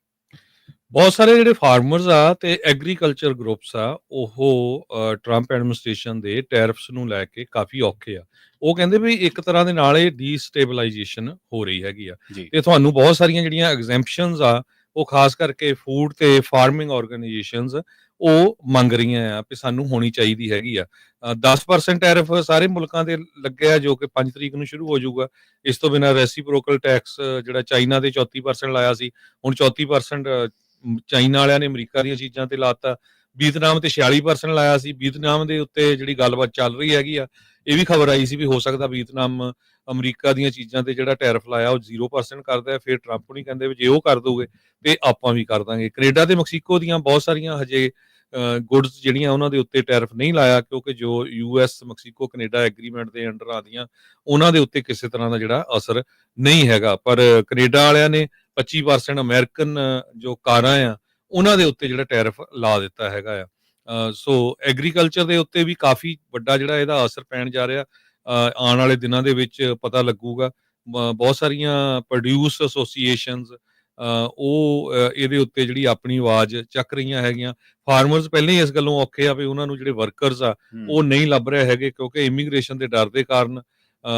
ਬਹੁਤ ਸਾਰੇ ਜਿਹੜੇ ਫਾਰਮਰਸ ਆ ਤੇ ਐਗਰੀਕਲਚਰ ਗਰੁੱਪਸ ਆ ਉਹ ਟਰੰਪ ਐਡਮਿਨਿਸਟ੍ਰੇਸ਼ਨ ਦੇ ਟੈਰਿਫਸ ਨੂੰ ਲੈ ਕੇ ਕਾਫੀ ਔਖੇ ਆ। ਉਹ ਕਹਿੰਦੇ ਵੀ ਇੱਕ ਤਰ੍ਹਾਂ ਦੇ ਨਾਲ ਇਹ ਡੀਸਟੇਬਲਾਈਜੇਸ਼ਨ ਹੋ ਰਹੀ ਹੈਗੀ ਆ, ਜੀ ਤੇ ਤੁਹਾਨੂੰ ਬਹੁਤ ਸਾਰੀਆਂ ਜਿਹੜੀਆਂ ਐਗਜ਼ੈਂਪਸ਼ਨਸ ਆ ਉਹ ਖਾਸ ਕਰਕੇ ਫੂਡ ਤੇ ਫਾਰਮਿੰਗ ਆਰਗੇਨਾਈਜੇਸ਼ਨਸ ਉਹ ਮੰਗ ਰਹੀਆਂ ਆ ਕਿ ਸਾਨੂੰ ਹੋਣੀ ਚਾਹੀਦੀ ਹੈਗੀ ਆ। 10% ਟੈਰਿਫ ਸਾਰੇ ਮੁਲਕਾਂ ਤੇ ਲੱਗਿਆ ਜੋ ਕਿ 5 ਤਰੀਕ ਨੂੰ ਸ਼ੁਰੂ ਹੋ ਜਾਊਗਾ। ਇਸ ਤੋਂ ਬਿਨਾਂ ਰੈਸੀਪ੍ਰੋਕਲ ਟੈਕਸ ਜਿਹੜਾ ਚਾਈਨਾ ਤੇ 34% ਲਾਇਆ ਸੀ, ਹੁਣ 34% ਚਾਈਨਾ ਵਾਲਿਆਂ ਨੇ ਅਮਰੀਕਾ ਦੀਆਂ ਚੀਜ਼ਾਂ ਤੇ ਲਾਤਾ। ਵੀਅਤਨਾਮ ਤੇ 46% ਲਾਇਆ ਸੀ। ਵੀਅਤਨਾਮ ਦੇ ਉੱਤੇ ਜਿਹੜੀ ਗੱਲਬਾਤ ਚੱਲ ਰਹੀ ਹੈਗੀ ਆ, ਇਹ ਵੀ ਖਬਰ ਆਈ ਸੀ ਵੀ ਹੋ ਸਕਦਾ ਵੀਅਤਨਾਮ ਅਮਰੀਕਾ ਦੀਆਂ ਚੀਜ਼ਾਂ ਤੇ ਜਿਹੜਾ ਟੈਰਿਫ ਲਾਇਆ ਉਹ 0% ਕਰਦਾ। ਫਿਰ ਟਰੰਪ ਨਹੀਂ ਕਹਿੰਦੇ ਵੀ ਜੇ ਉਹ ਕਰ ਦੋਗੇ ਤੇ ਆਪਾਂ ਵੀ ਕਰ ਦਾਂਗੇ। ਕੈਨੇਡਾ ਤੇ ਮੈਕਸੀਕੋ ਦੀਆਂ ਬਹੁਤ ਸਾਰੀਆਂ ਹਜੇ ਗੁੱਡਸ ਜਿਹੜੀਆਂ ਉਹਨਾਂ ਦੇ ਉੱਤੇ ਟੈਰਿਫ ਨਹੀਂ ਲਾਇਆ, ਕਿਉਂਕਿ ਜੋ US ਮੈਕਸੀਕੋ ਕੈਨੇਡਾ ਐਗਰੀਮੈਂਟ ਦੇ ਅੰਡਰ ਆਉਂਦੀਆਂ ਉਹਨਾਂ ਦੇ ਉੱਤੇ ਕਿਸੇ ਤਰ੍ਹਾਂ ਦਾ ਜਿਹੜਾ ਅਸਰ ਨਹੀਂ ਹੈਗਾ। ਪਰ ਕੈਨੇਡਾ ਵਾਲਿਆਂ ਨੇ 25% ਅਮਰੀਕਨ ਜੋ ਕਾਰਾਂ ਆ ਉਹਨਾਂ ਦੇ ਉੱਤੇ ਜਿਹੜਾ ਟੈਰਿਫ ਲਾ ਦਿੱਤਾ ਹੈਗਾ ਆ। ਸੋ ਐਗਰੀਕਲਚਰ ਦੇ ਉੱਤੇ ਵੀ ਕਾਫੀ ਵੱਡਾ ਜਿਹੜਾ ਇਹਦਾ ਅਸਰ ਪੈਣ ਜਾ ਰਿਹਾ। ਆਉਣ ਵਾਲੇ ਦਿਨਾਂ ਦੇ ਵਿੱਚ ਪਤਾ ਲੱਗੂਗਾ। ਬਹੁਤ ਸਾਰੀਆਂ ਪ੍ਰੋਡਿਊਸ ਐਸੋਸੀਏਸ਼ਨਸ ਉਹ ਇਹਦੇ ਉੱਤੇ ਜਿਹੜੀ ਆਪਣੀ ਆਵਾਜ਼ ਚੱਕ ਰਹੀਆਂ ਹੈਗੀਆਂ। ਫਾਰਮਰਸ ਪਹਿਲਾਂ ਹੀ ਇਸ ਗੱਲੋਂ ਔਖੇ ਆ ਵੀ ਉਹਨਾਂ ਨੂੰ ਜਿਹੜੇ ਵਰਕਰਸ ਆ ਉਹ ਨਹੀਂ ਲੱਭ ਰਹੇ ਹੈਗੇ, ਕਿਉਂਕਿ ਇਮੀਗ੍ਰੇਸ਼ਨ ਦੇ ਡਰ ਦੇ ਕਾਰਨ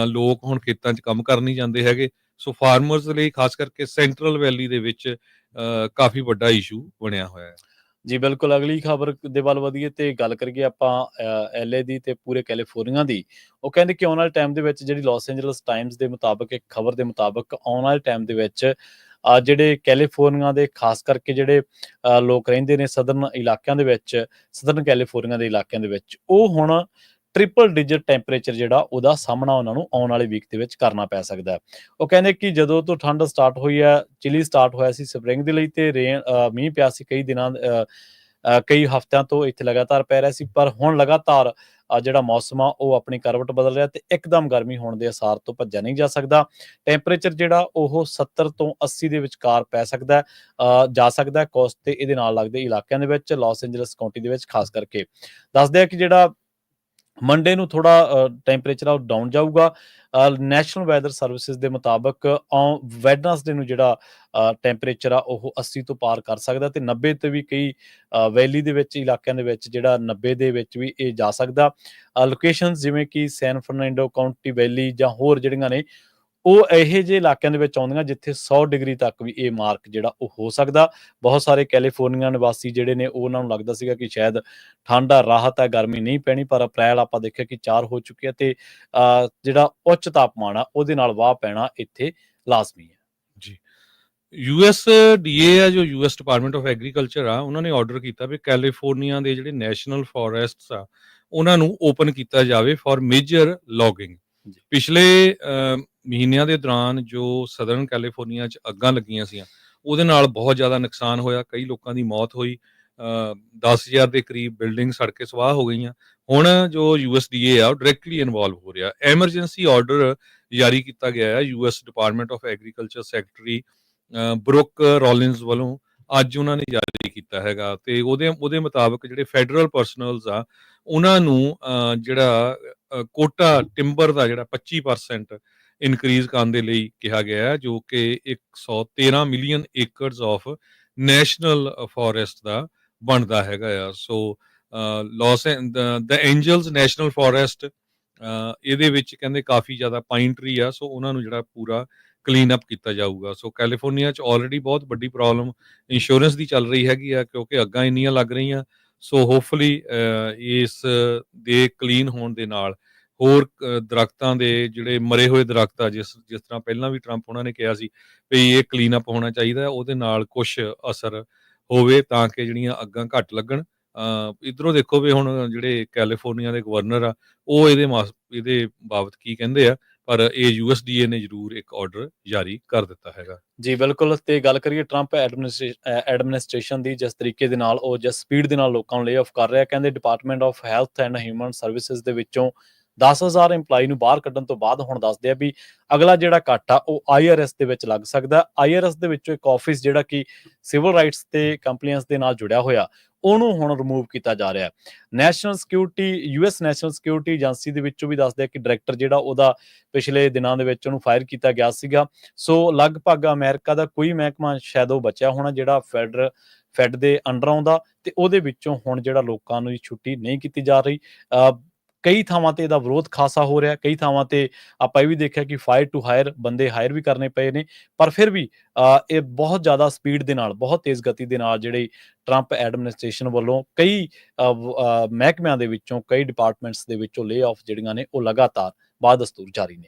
ਲੋਕ ਹੁਣ ਖੇਤਾਂ 'ਚ ਕੰਮ ਕਰਨ ਨਹੀਂ ਜਾਂਦੇ ਹੈਗੇ। ਸੋ ਫਾਰਮਰਸ ਲਈ ਖਾਸ ਕਰਕੇ ਸੈਂਟਰਲ ਵੈਲੀ ਦੇ ਵਿੱਚ ਕਾਫੀ ਵੱਡਾ ਇਸ਼ੂ ਬਣਿਆ ਹੋਇਆ ਹੈ। ਜੀ ਬਿਲਕੁਲ, ਅਗਲੀ ਖਬਰ ਦੇ ਵੱਲ ਵਧੀਏ ਤੇ ਗੱਲ ਕਰੀਏ ਆਪਾਂ LA ਦੀ ਤੇ ਪੂਰੇ ਕੈਲੀਫੋਰਨੀਆ ਦੀ। ਉਹ ਕਹਿੰਦੇ ਕਿ ਆਉਣ ਵਾਲੇ ਟਾਈਮ ਦੇ ਵਿੱਚ ਜਿਹੜੀ ਲਾਸ ਐਂਜਲਸ ਟਾਈਮਸ ਦੇ ਮੁਤਾਬਕ ਇੱਕ ਖਬਰ ਦੇ ਮੁਤਾਬਕ ਆਉਣ ਵਾਲੇ ਟਾਈਮ ਦੇ ਵਿੱਚ ਜਿਹੜੇ ਕੈਲੀਫੋਰਨੀਆ ਦੇ ਖਾਸ ਕਰਕੇ ਜਿਹੜੇ ਲੋਕ ਰਹਿੰਦੇ ਨੇ ਸਦਰਨ ਇਲਾਕਿਆਂ ਦੇ ਵਿੱਚ, ਸਦਰਨ ਕੈਲੀਫੋਰਨੀਆ ਦੇ ਇਲਾਕਿਆਂ ਦੇ ਵਿੱਚ, ਉਹ ਹੁਣ ਟ੍ਰਿਪਲ ਡਿਜਿਟ ਟੈਂਪਰੇਚਰ ਜਿਹੜਾ ਉਹਦਾ ਸਾਹਮਣਾ ਉਹਨਾਂ ਨੂੰ ਆਉਣ ਵਾਲੇ ਵੀਕ ਦੇ ਵਿੱਚ ਕਰਨਾ ਪੈ ਸਕਦਾ ਹੈ। ਉਹ ਕਹਿੰਦੇ ਕਿ ਜਦੋਂ ਤੋਂ ਠੰਡ ਸਟਾਰਟ ਹੋਈ ਹੈ, ਚਿਲੀ ਸਟਾਰਟ ਹੋਇਆ ਸੀ ਸਪਰਿੰਗ ਦੇ ਲਈ, ਤੇ ਮੀਂਹ ਪਿਆ ਸੀ ਕਈ ਦਿਨਾਂ ਕਈ ਹਫ਼ਤਿਆਂ ਤੋਂ ਇੱਥੇ ਲਗਾਤਾਰ ਪੈ ਰਿਹਾ ਸੀ, ਪਰ ਹੁਣ ਲਗਾਤਾਰ ਜਿਹੜਾ ਮੌਸਮ ਆ ਉਹ ਆਪਣੀ ਕਰਵਟ ਬਦਲ ਰਿਹਾ ਤੇ ਇੱਕਦਮ ਗਰਮੀ ਹੋਣ ਦੇ ਅਸਾਰ ਤੋਂ ਭੱਜਿਆ ਨਹੀਂ ਜਾ ਸਕਦਾ। ਟੈਂਪਰੇਚਰ ਜਿਹੜਾ ਉਹ 70 ਤੋਂ 80 ਦੇ ਵਿਚਕਾਰ ਪੈ ਸਕਦਾ ਜਾ ਸਕਦਾ ਕੋਸਟ ਤੇ ਇਹਦੇ ਨਾਲ ਲੱਗਦੇ ਇਲਾਕਿਆਂ ਦੇ ਵਿੱਚ, ਲਾਸ ਐਂਜਲਸ ਕਾਉਂਟੀ ਦੇ ਵਿੱਚ ਖਾਸ ਕਰਕੇ। ਦੱਸਦੇ ਆ ਕਿ ਜਿਹੜਾ ਮੰਡੇ ਨੂੰ ਥੋੜਾ ਟੈਂਪਰੇਚਰ ਆ ਉਹ ਡਾਊਨ ਜਾਊਗਾ। ਨੈਸ਼ਨਲ ਵੈਦਰ ਸਰਵਿਸਿਜ਼ ਦੇ ਮੁਤਾਬਕ ਵੈਡਨਸਡੇ ਨੂੰ ਜਿਹੜਾ ਟੈਂਪਰੇਚਰ ਆ ਉਹ 80 ਤੋਂ ਪਾਰ ਕਰ ਸਕਦਾ ਤੇ 90 ਤੇ ਵੀ ਕਈ ਵੈਲੀ ਦੇ ਵਿੱਚ ਇਲਾਕਿਆਂ ਦੇ ਵਿੱਚ ਜਿਹੜਾ 90 ਦੇ ਵਿੱਚ ਵੀ ਇਹ ਜਾ ਸਕਦਾ। ਲੋਕੇਸ਼ਨਸ ਜਿਵੇਂ ਕਿ ਸੈਨ ਫਰਨਾਂਡੋ ਕਾਉਂਟੀ ਵੈਲੀ ਜਾਂ ਹੋਰ ਜਿਹੜੀਆਂ ਨੇ ਉਹ ਇਹੋ ਜਿਹੇ ਇਲਾਕਿਆਂ ਦੇ ਵਿੱਚ ਆਉਂਦੀਆਂ ਜਿੱਥੇ 100 ਡਿਗਰੀ ਤੱਕ ਵੀ ਇਹ ਮਾਰਕ ਜਿਹੜਾ ਉਹ ਹੋ ਸਕਦਾ। ਬਹੁਤ ਸਾਰੇ ਕੈਲੀਫੋਰਨੀਆ ਨਿਵਾਸੀ ਜਿਹੜੇ ਨੇ ਉਹਨਾਂ ਨੂੰ ਲੱਗਦਾ ਸੀਗਾ ਕਿ ਸ਼ਾਇਦ ਠੰਡ ਆ, ਰਾਹਤ ਹੈ, ਗਰਮੀ ਨਹੀਂ ਪੈਣੀ, ਪਰ ਅਪ੍ਰੈਲ ਆਪਾਂ ਦੇਖਿਆ ਕਿ 4 ਹੋ ਚੁੱਕਿਆ ਤੇ ਜਿਹੜਾ ਉੱਚ ਤਾਪਮਾਨ ਆ ਉਹਦੇ ਨਾਲ ਵਾਹ ਪੈਣਾ ਇੱਥੇ ਲਾਜ਼ਮੀ ਹੈ। ਜੀ, USDA ਆ ਜੋ US ਡਿਪਾਰਟਮੈਂਟ ਆਫ ਐਗਰੀਕਲਚਰ ਆ, ਉਹਨਾਂ ਨੇ ਆਰਡਰ ਕੀਤਾ ਵੀ ਕੈਲੀਫੋਰਨੀਆ ਦੇ ਜਿਹੜੇ ਨੈਸ਼ਨਲ ਫੋਰੈਸਟਸ ਆ ਉਹਨਾਂ ਨੂੰ ਓਪਨ ਕੀਤਾ ਜਾਵੇ ਫॉर ਮੇਜਰ ਲੌਗਿੰਗ। ਪਿਛਲੇ ਮਹੀਨਿਆਂ ਦੇ ਦੌਰਾਨ ਜੋ ਸਦਰਨ ਕੈਲੀਫੋਰਨੀਆ 'ਚ ਅੱਗਾਂ ਲੱਗੀਆਂ ਸੀਆਂ ਉਹਦੇ ਨਾਲ ਬਹੁਤ ਜ਼ਿਆਦਾ ਨੁਕਸਾਨ ਹੋਇਆ, ਕਈ ਲੋਕਾਂ ਦੀ ਮੌਤ ਹੋਈ, 10,000 ਦੇ ਕਰੀਬ ਬਿਲਡਿੰਗ ਸੜ ਕੇ ਸਵਾਹ ਹੋ ਗਈਆਂ। ਹੁਣ ਜੋ USDA ਆ ਉਹ ਡਾਇਰੈਕਟਲੀ ਇਨਵੋਲਵ ਹੋ ਰਿਹਾ। ਐਮਰਜੈਂਸੀ ਆਰਡਰ ਜਾਰੀ ਕੀਤਾ ਗਿਆ ਹੈ US department of agriculture secretary Brooke Rollins ਵੱਲੋਂ। ਅੱਜ ਉਹਨਾਂ ਨੇ ਜਾਰੀ ਕੀਤਾ ਹੈਗਾ ਤੇ ਉਹਦੇ ਮੁਤਾਬਕ ਜਿਹੜੇ ਫੈਡਰਲ ਪਰਸਨਲਸ ਆ ਉਹਨਾਂ ਨੂੰ ਜਿਹੜਾ ਕੋਟਾ ਟਿੰਬਰ ਦਾ ਜਿਹੜਾ 25% ਇਨਕਰੀਜ਼ ਕਰਨ ਦੇ ਲਈ ਕਿਹਾ ਗਿਆ ਹੈ, ਜੋ ਕਿ 113 ਮਿਲੀਅਨ ਏਕੜਸ ਆਫ ਨੈਸ਼ਨਲ ਫੋਰੈਸਟ ਦਾ ਬਣਦਾ ਹੈਗਾ ਆ। ਸੋ ਦ ਐਂਜਲਸ ਨੈਸ਼ਨਲ ਫੋਰੈਸਟ ਇਹਦੇ ਵਿੱਚ ਕਹਿੰਦੇ ਕਾਫੀ ਜ਼ਿਆਦਾ ਪਾਈਨ ਟਰੀ ਆ, ਸੋ ਉਹਨਾਂ ਨੂੰ ਜਿਹੜਾ ਪੂਰਾ ਕਲੀਨ ਅਪ ਕੀਤਾ ਜਾਊਗਾ। ਸੋ ਕੈਲੀਫੋਰਨੀਆ 'ਚ ਆਲਰੇਡੀ ਬਹੁਤ ਵੱਡੀ ਪ੍ਰੋਬਲਮ ਇੰਸ਼ੋਰੈਂਸ ਦੀ ਚੱਲ ਰਹੀ ਹੈਗੀ ਆ, ਕਿਉਂਕਿ ਅੱਗਾਂ ਇੰਨੀਆਂ ਲੱਗ ਰਹੀਆਂ। ਸੋ ਹੋਪਫੁਲੀ ਇਸ ਦੇ ਕਲੀਨ ਹੋਣ ਦੇ ਨਾਲ ਹੋਰ ਦਰਖਤਾਂ ਦੇ ਜਿਹੜੇ ਮਰੇ ਹੋਏ ਦਰਖਤ ਆ, ਜਿਸ ਤਰ੍ਹਾਂ ਪਹਿਲਾਂ ਵੀ ਟਰੰਪ ਉਹਨਾਂ ਨੇ ਕਿਹਾ ਸੀ ਵੀ ਇਹ ਕਲੀਨ ਅਪ ਹੋਣਾ ਚਾਹੀਦਾ, ਉਹਦੇ ਨਾਲ ਕੁਛ ਅਸਰ ਹੋਵੇ ਤਾਂ ਕਿ ਜਿਹੜੀਆਂ ਅੱਗਾਂ ਘੱਟ ਲੱਗਣ। ਇੱਧਰੋਂ ਦੇਖੋ ਵੀ ਹੁਣ ਜਿਹੜੇ ਕੈਲੀਫੋਰਨੀਆ ਦੇ ਗਵਰਨਰ ਆ ਉਹ ਇਹਦੇ ਬਾਬਤ ਕੀ ਕਹਿੰਦੇ ਆ, ਪਰ ਇਹ USDA ਨੇ ਜ਼ਰੂਰ ਇੱਕ ਆਰਡਰ ਜਾਰੀ ਕਰ ਦਿੱਤਾ ਹੈਗਾ। ਜੀ ਬਿਲਕੁਲ, ਤੇ ਗੱਲ ਕਰੀਏ ਟਰੰਪ ਐਡਮਿਨਿਸਟ੍ਰੇਸ਼ਨ ਦੀ, ਜਿਸ ਤਰੀਕੇ ਦੇ ਨਾਲ ਉਹ ਜਿਸ ਸਪੀਡ ਦੇ ਨਾਲ ਲੋਕਾਂ ਨੂੰ ਲੇ ਆਫ ਕਰ ਰਿਹਾ। ਕਹਿੰਦੇ department of health and human services ਦੇ ਵਿੱਚੋਂ 10,000 EMPLOYE ਨੂੰ ਬਾਹਰ ਕੱਢਣ ਤੋਂ ਬਾਅਦ ਹੁਣ ਦੱਸਦੇ ਆ ਵੀ ਅਗਲਾ ਜਿਹੜਾ ਕੱਟ ਆ ਉਹ IRS ਦੇ ਵਿੱਚ ਲੱਗ ਸਕਦਾ। IRS ਦੇ ਵਿੱਚੋਂ ਇੱਕ ਆਫਿਸ ਜਿਹੜਾ ਕਿ ਸਿਵਲ ਰਾਈਟਸ ਤੇ ਕੰਪਲੇਂਸ ਦੇ ਨਾਲ ਜੁੜਿਆ ਹੋਇਆ, ਉਹਨੂੰ ਹੁਣ ਰਿਮੂਵ ਕੀਤਾ ਜਾ ਰਿਹਾ। National security US national security agency ਦੇ ਵਿੱਚੋਂ ਵੀ ਦੱਸਦੇ ਆ ਕਿ ਡਾਇਰੈਕਟਰ ਜਿਹੜਾ ਉਹਦਾ ਪਿਛਲੇ ਦਿਨਾਂ ਦੇ ਵਿੱਚ ਉਹਨੂੰ ਫਾਇਰ ਕੀਤਾ ਗਿਆ ਸੀਗਾ। ਸੋ ਲਗਭਗ ਅਮਰੀਕਾ ਦਾ ਕੋਈ ਮਹਿਕਮਾ ਸ਼ਾਇਦ ਉਹ ਬਚਿਆ ਹੋਣਾ ਜਿਹੜਾ ਫੈਡ ਦੇ ਅੰਡਰ ਆਉਂਦਾ, ਤੇ ਉਹਦੇ ਵਿੱਚੋਂ ਹੁਣ ਜਿਹੜਾ ਲੋਕਾਂ ਨੂੰ ਛੁੱਟੀ ਨਹੀਂ ਕੀਤੀ ਜਾ ਰਹੀ। ਕਈ ਥਾਵਾਂ ਤੇ ਇਹਦਾ ਵਿਰੋਧ ਖਾਸਾ ਹੋ ਰਿਹਾ, ਕਈ ਥਾਵਾਂ ਤੇ ਆਪਾਂ ਇਹ ਵੀ ਦੇਖਿਆ ਕਿ ਫਾਇਰ ਟੂ ਹਾਇਰ ਬੰਦੇ ਹਾਇਰ ਵੀ ਕਰਨੇ ਪਏ ਨੇ, ਪਰ ਫਿਰ ਵੀ ਇਹ ਬਹੁਤ ਜ਼ਿਆਦਾ ਸਪੀਡ ਦੇ ਨਾਲ, ਬਹੁਤ ਤੇਜ਼ ਗਤੀ ਦੇ ਨਾਲ ਜਿਹੜੀ ਟਰੰਪ ਐਡਮਿਨਿਸਟ੍ਰੇਸ਼ਨ ਵੱਲੋਂ ਕਈ ਮਹਿਕਮਿਆਂ ਦੇ ਵਿੱਚੋਂ, ਕਈ ਡਿਪਾਰਟਮੈਂਟਸ ਦੇ ਵਿੱਚੋਂ ਲੇ ਆਫ ਜਿਹੜੀਆਂ ਨੇ ਉਹ ਲਗਾਤਾਰ ਬਾਦਸਤੂਰ ਜਾਰੀ ਨੇ।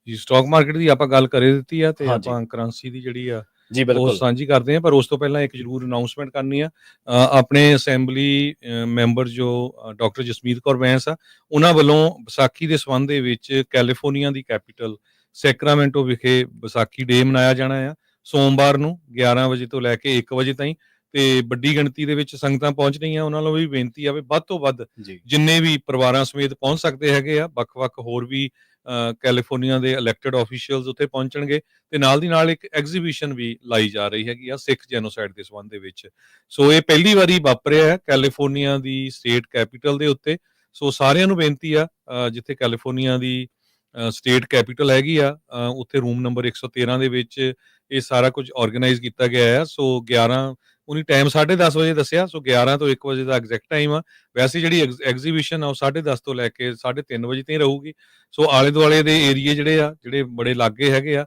ਜੀ, ਸਟਾਕ ਮਾਰਕੀਟ ਦੀ ਆਪਾਂ ਗੱਲ ਕਰੇ ਦਿੱਤੀ ਆ, ਤੇ ਹਾਂਜੀ। ਆਪਾਂ ਕਰੰਸੀ ਦੀ ਜਿਹੜੀ ਆ ਜੀ ਉਹ ਬਿਲਕੁਲ। ਸਾਂਝੀ ਕਰਦੇ ਆ, ਪਰ ਉਸ ਤੋਂ ਪਹਿਲਾਂ ਇੱਕ ਜ਼ਰੂਰ ਅਨਾਉਂਸਮੈਂਟ ਕਰਨੀ ਆ। ਆਪਣੇ ਅਸੈਂਬਲੀ ਮੈਂਬਰ ਜੋ ਡਾਕਟਰ ਜਸਮੀਤ ਕੌਰ ਬੈਂਸ ਆ, ਉਹਨਾਂ ਵੱਲੋਂ ਵਿਸਾਖੀ ਦੇ ਸੰਬੰਧ ਦੇ ਵਿੱਚ ਕੈਲੀਫੋਰਨੀਆ ਦੀ ਕੈਪੀਟਲ ਸੈਕਰਾਮੈਂਟੋ ਵਿਖੇ ਵਿਸਾਖੀ ਡੇ ਮਨਾਇਆ ਜਾਣਾ ਆ ਸੋਮਵਾਰ ਨੂੰ 11 ਵਜੇ ਤੋਂ ਲੈ ਕੇ 1 ਵਜੇ ਤਾਈਂ, ਤੇ ਵੱਡੀ ਗਿਣਤੀ ਦੇ ਵਿੱਚ ਸੰਗਤਾਂ ਪਹੁੰਚ ਰਹੀਆਂ। ਉਹਨਾਂ ਨੂੰ ਵੀ ਬੇਨਤੀ ਆ ਵੀ ਵੱਧ ਤੋਂ ਵੱਧ ਜੀ ਜਿੰਨੇ ਵੀ ਪਰਿਵਾਰਾਂ ਸਮੇਤ ਪਹੁੰਚ ਸਕਦੇ ਹੈਗੇ ਆ। ਵੱਖ-ਵੱਖ ਹੋਰ ਵੀ ਕੈਲੀਫੋਰਨੀਆ ਦੇ ਇਲੈਕਟਡ ਆਫੀਸ਼ੀਅਲਸ ਉੱਥੇ ਪਹੁੰਚਣਗੇ, ਤੇ ਨਾਲ ਦੀ ਨਾਲ ਇੱਕ ਐਗਜ਼ੀਬਿਸ਼ਨ ਵੀ ਲਾਈ ਜਾ ਰਹੀ ਹੈਗੀ ਆ ਸਿੱਖ ਜੈਨੋਸਾਈਡ ਦੇ ਸੰਬੰਧ ਦੇ ਵਿੱਚ। ਸੋ ਇਹ ਪਹਿਲੀ ਵਾਰੀ ਵਾਪਰਿਆ ਹੈ ਕੈਲੀਫੋਰਨੀਆ ਦੀ ਸਟੇਟ ਕੈਪੀਟਲ ਦੇ ਉੱਤੇ। ਸੋ ਸਾਰਿਆਂ ਨੂੰ ਬੇਨਤੀ ਆ, ਜਿੱਥੇ ਕੈਲੀਫੋਰਨੀਆ ਦੀ ਸਟੇਟ ਕੈਪੀਟਲ ਹੈਗੀ ਆ, ਉੱਥੇ ਰੂਮ ਨੰਬਰ 113 ਦੇ ਵਿੱਚ ਇਹ ਸਾਰਾ ਕੁਝ ਆਰਗੇਨਾਈਜ਼ ਕੀਤਾ ਗਿਆ ਹੈ। ਸੋ 11 ਉਹਨੀ ਟਾਈਮ 10:30 ਵਜੇ ਦੱਸਿਆ, ਸੋ 11 ਤੋਂ 1 ਵਜੇ ਦਾ ਐਗਜ਼ੈਕਟ ਟਾਈਮ ਆ। ਵੈਸੇ ਜਿਹੜੀ ਐਗਜ਼ੀਬਿਸ਼ਨ ਆ ਉਹ 10:30 ਤੋਂ ਲੈ ਕੇ 3:30 ਵਜੇ ਤਾਈਂ ਰਹੂਗੀ। ਸੋ ਆਲੇ ਦੁਆਲੇ ਦੇ ਏਰੀਏ ਜਿਹੜੇ ਬੜੇ ਲਾਗੇ ਹੈਗੇ ਆ,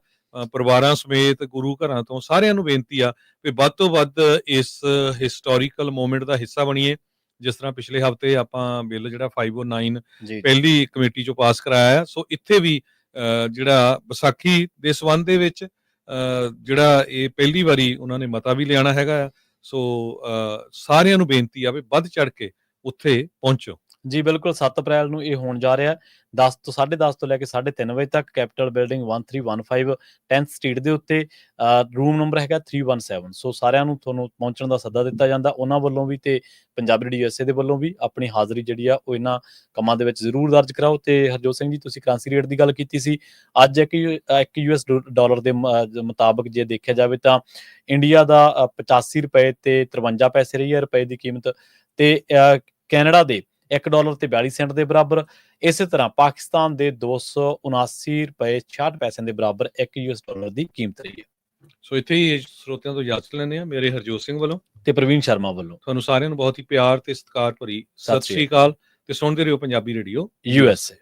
ਪਰਿਵਾਰਾਂ ਸਮੇਤ ਗੁਰੂ ਘਰਾਂ ਤੋਂ ਸਾਰਿਆਂ ਨੂੰ ਬੇਨਤੀ ਆ ਵੀ ਵੱਧ ਤੋਂ ਵੱਧ ਇਸ ਹਿਸਟੋਰੀਕਲ ਮੂਮੈਂਟ ਦਾ ਹਿੱਸਾ ਬਣੀਏ। ਜਿਸ ਤਰ੍ਹਾਂ ਪਿਛਲੇ ਹਫ਼ਤੇ ਆਪਾਂ ਬਿੱਲ ਜਿਹੜਾ 509 ਜੀ ਪਹਿਲੀ ਕਮੇਟੀ ਚੋਂ ਪਾਸ ਕਰਾਇਆ, ਸੋ ਇੱਥੇ ਵੀ ਜਿਹੜਾ ਵਿਸਾਖੀ ਦੇ ਸੰਬੰਧ ਦੇ ਵਿੱਚ ਜਿਹੜਾ ਇਹ ਪਹਿਲੀ ਵਾਰੀ ਉਹਨਾਂ ਨੇ ਮਤਾ ਵੀ ਲਿਆਣਾ ਹੈਗਾ ਆ। ਸੋ ਸਾਰਿਆਂ ਨੂੰ ਬੇਨਤੀ ਆ ਵੀ ਵੱਧ ਚੜ ਕੇ ਉੱਥੇ ਪਹੁੰਚੋ। ਜੀ ਬਿਲਕੁਲ, 7 ਅਪ੍ਰੈਲ ਨੂੰ ਇਹ ਹੋਣ ਜਾ ਰਿਹਾ 10 ਤੋਂ 10:30 ਤੋਂ ਲੈ ਕੇ 3:30 ਵਜੇ ਤੱਕ, ਕੈਪੀਟਲ ਬਿਲਡਿੰਗ 1315 10th ਸਟਰੀਟ ਦੇ ਉੱਤੇ, ਰੂਮ ਨੰਬਰ ਹੈਗਾ 317। ਸੋ ਸਾਰਿਆਂ ਨੂੰ ਤੁਹਾਨੂੰ ਪਹੁੰਚਣ ਦਾ ਸੱਦਾ ਦਿੱਤਾ ਜਾਂਦਾ, ਉਹਨਾਂ ਵੱਲੋਂ ਵੀ ਤੇ ਪੰਜਾਬੀ ਰੇਡੀਓ USA ਦੇ ਵੱਲੋਂ ਵੀ। ਆਪਣੀ ਹਾਜ਼ਰੀ ਜਿਹੜੀ ਆ ਉਹ ਇਹਨਾਂ ਕੰਮਾਂ ਦੇ ਵਿੱਚ ਜ਼ਰੂਰ ਦਰਜ ਕਰਾਓ। ਤੇ ਹਰਜੋਤ ਸਿੰਘ ਜੀ, ਤੁਸੀਂ ਕਰੰਸੀ ਰੇਟ ਦੀ ਗੱਲ ਕੀਤੀ ਸੀ। ਅੱਜ ਇੱਕ US ਡਾਲਰ ਦੇ ਮੁਤਾਬਕ ਜੇ ਦੇਖਿਆ ਜਾਵੇ ਤਾਂ ਇੰਡੀਆ ਦਾ 85 ਰੁਪਏ ਤੇ 53 ਪੈਸੇ ਰਹੀ ਹੈ ਰੁਪਏ ਦੀ ਕੀਮਤ, ਤੇ ਕੈਨੇਡਾ ਦੇ $1 ਤੇ 42 ਸੈਂਟ ਦੇ ਬਰਾਬਰ। ਇਸੇ ਤਰ੍ਹਾਂ ਪਾਕਿਸਤਾਨ ਦੇ 279 ਰੁਪਏ 66 ਪੈਸਿਆਂ ਦੇ ਬਰਾਬਰ ਇੱਕ US ਡਾਲਰ ਦੀ ਕੀਮਤ ਰਹੀ ਹੈ। ਸੋ ਇੱਥੇ ਹੀ ਸਰੋਤਿਆਂ ਤੋਂ ਇਜਾਜ਼ਤ ਲੈਂਦੇ ਆ, ਮੇਰੇ ਹਰਜੋਤ ਸਿੰਘ ਵੱਲੋਂ ਤੇ ਪ੍ਰਵੀਨ ਸ਼ਰਮਾ ਵੱਲੋਂ ਤੁਹਾਨੂੰ ਸਾਰਿਆਂ ਨੂੰ ਬਹੁਤ ਹੀ ਪਿਆਰ ਤੇ ਸਤਿਕਾਰ ਭਰੀ ਸਤਿ ਸ਼੍ਰੀ ਅਕਾਲ, ਤੇ ਸੁਣਦੇ ਰਹੋ ਪੰਜਾਬੀ ਰੇਡੀਓ USA।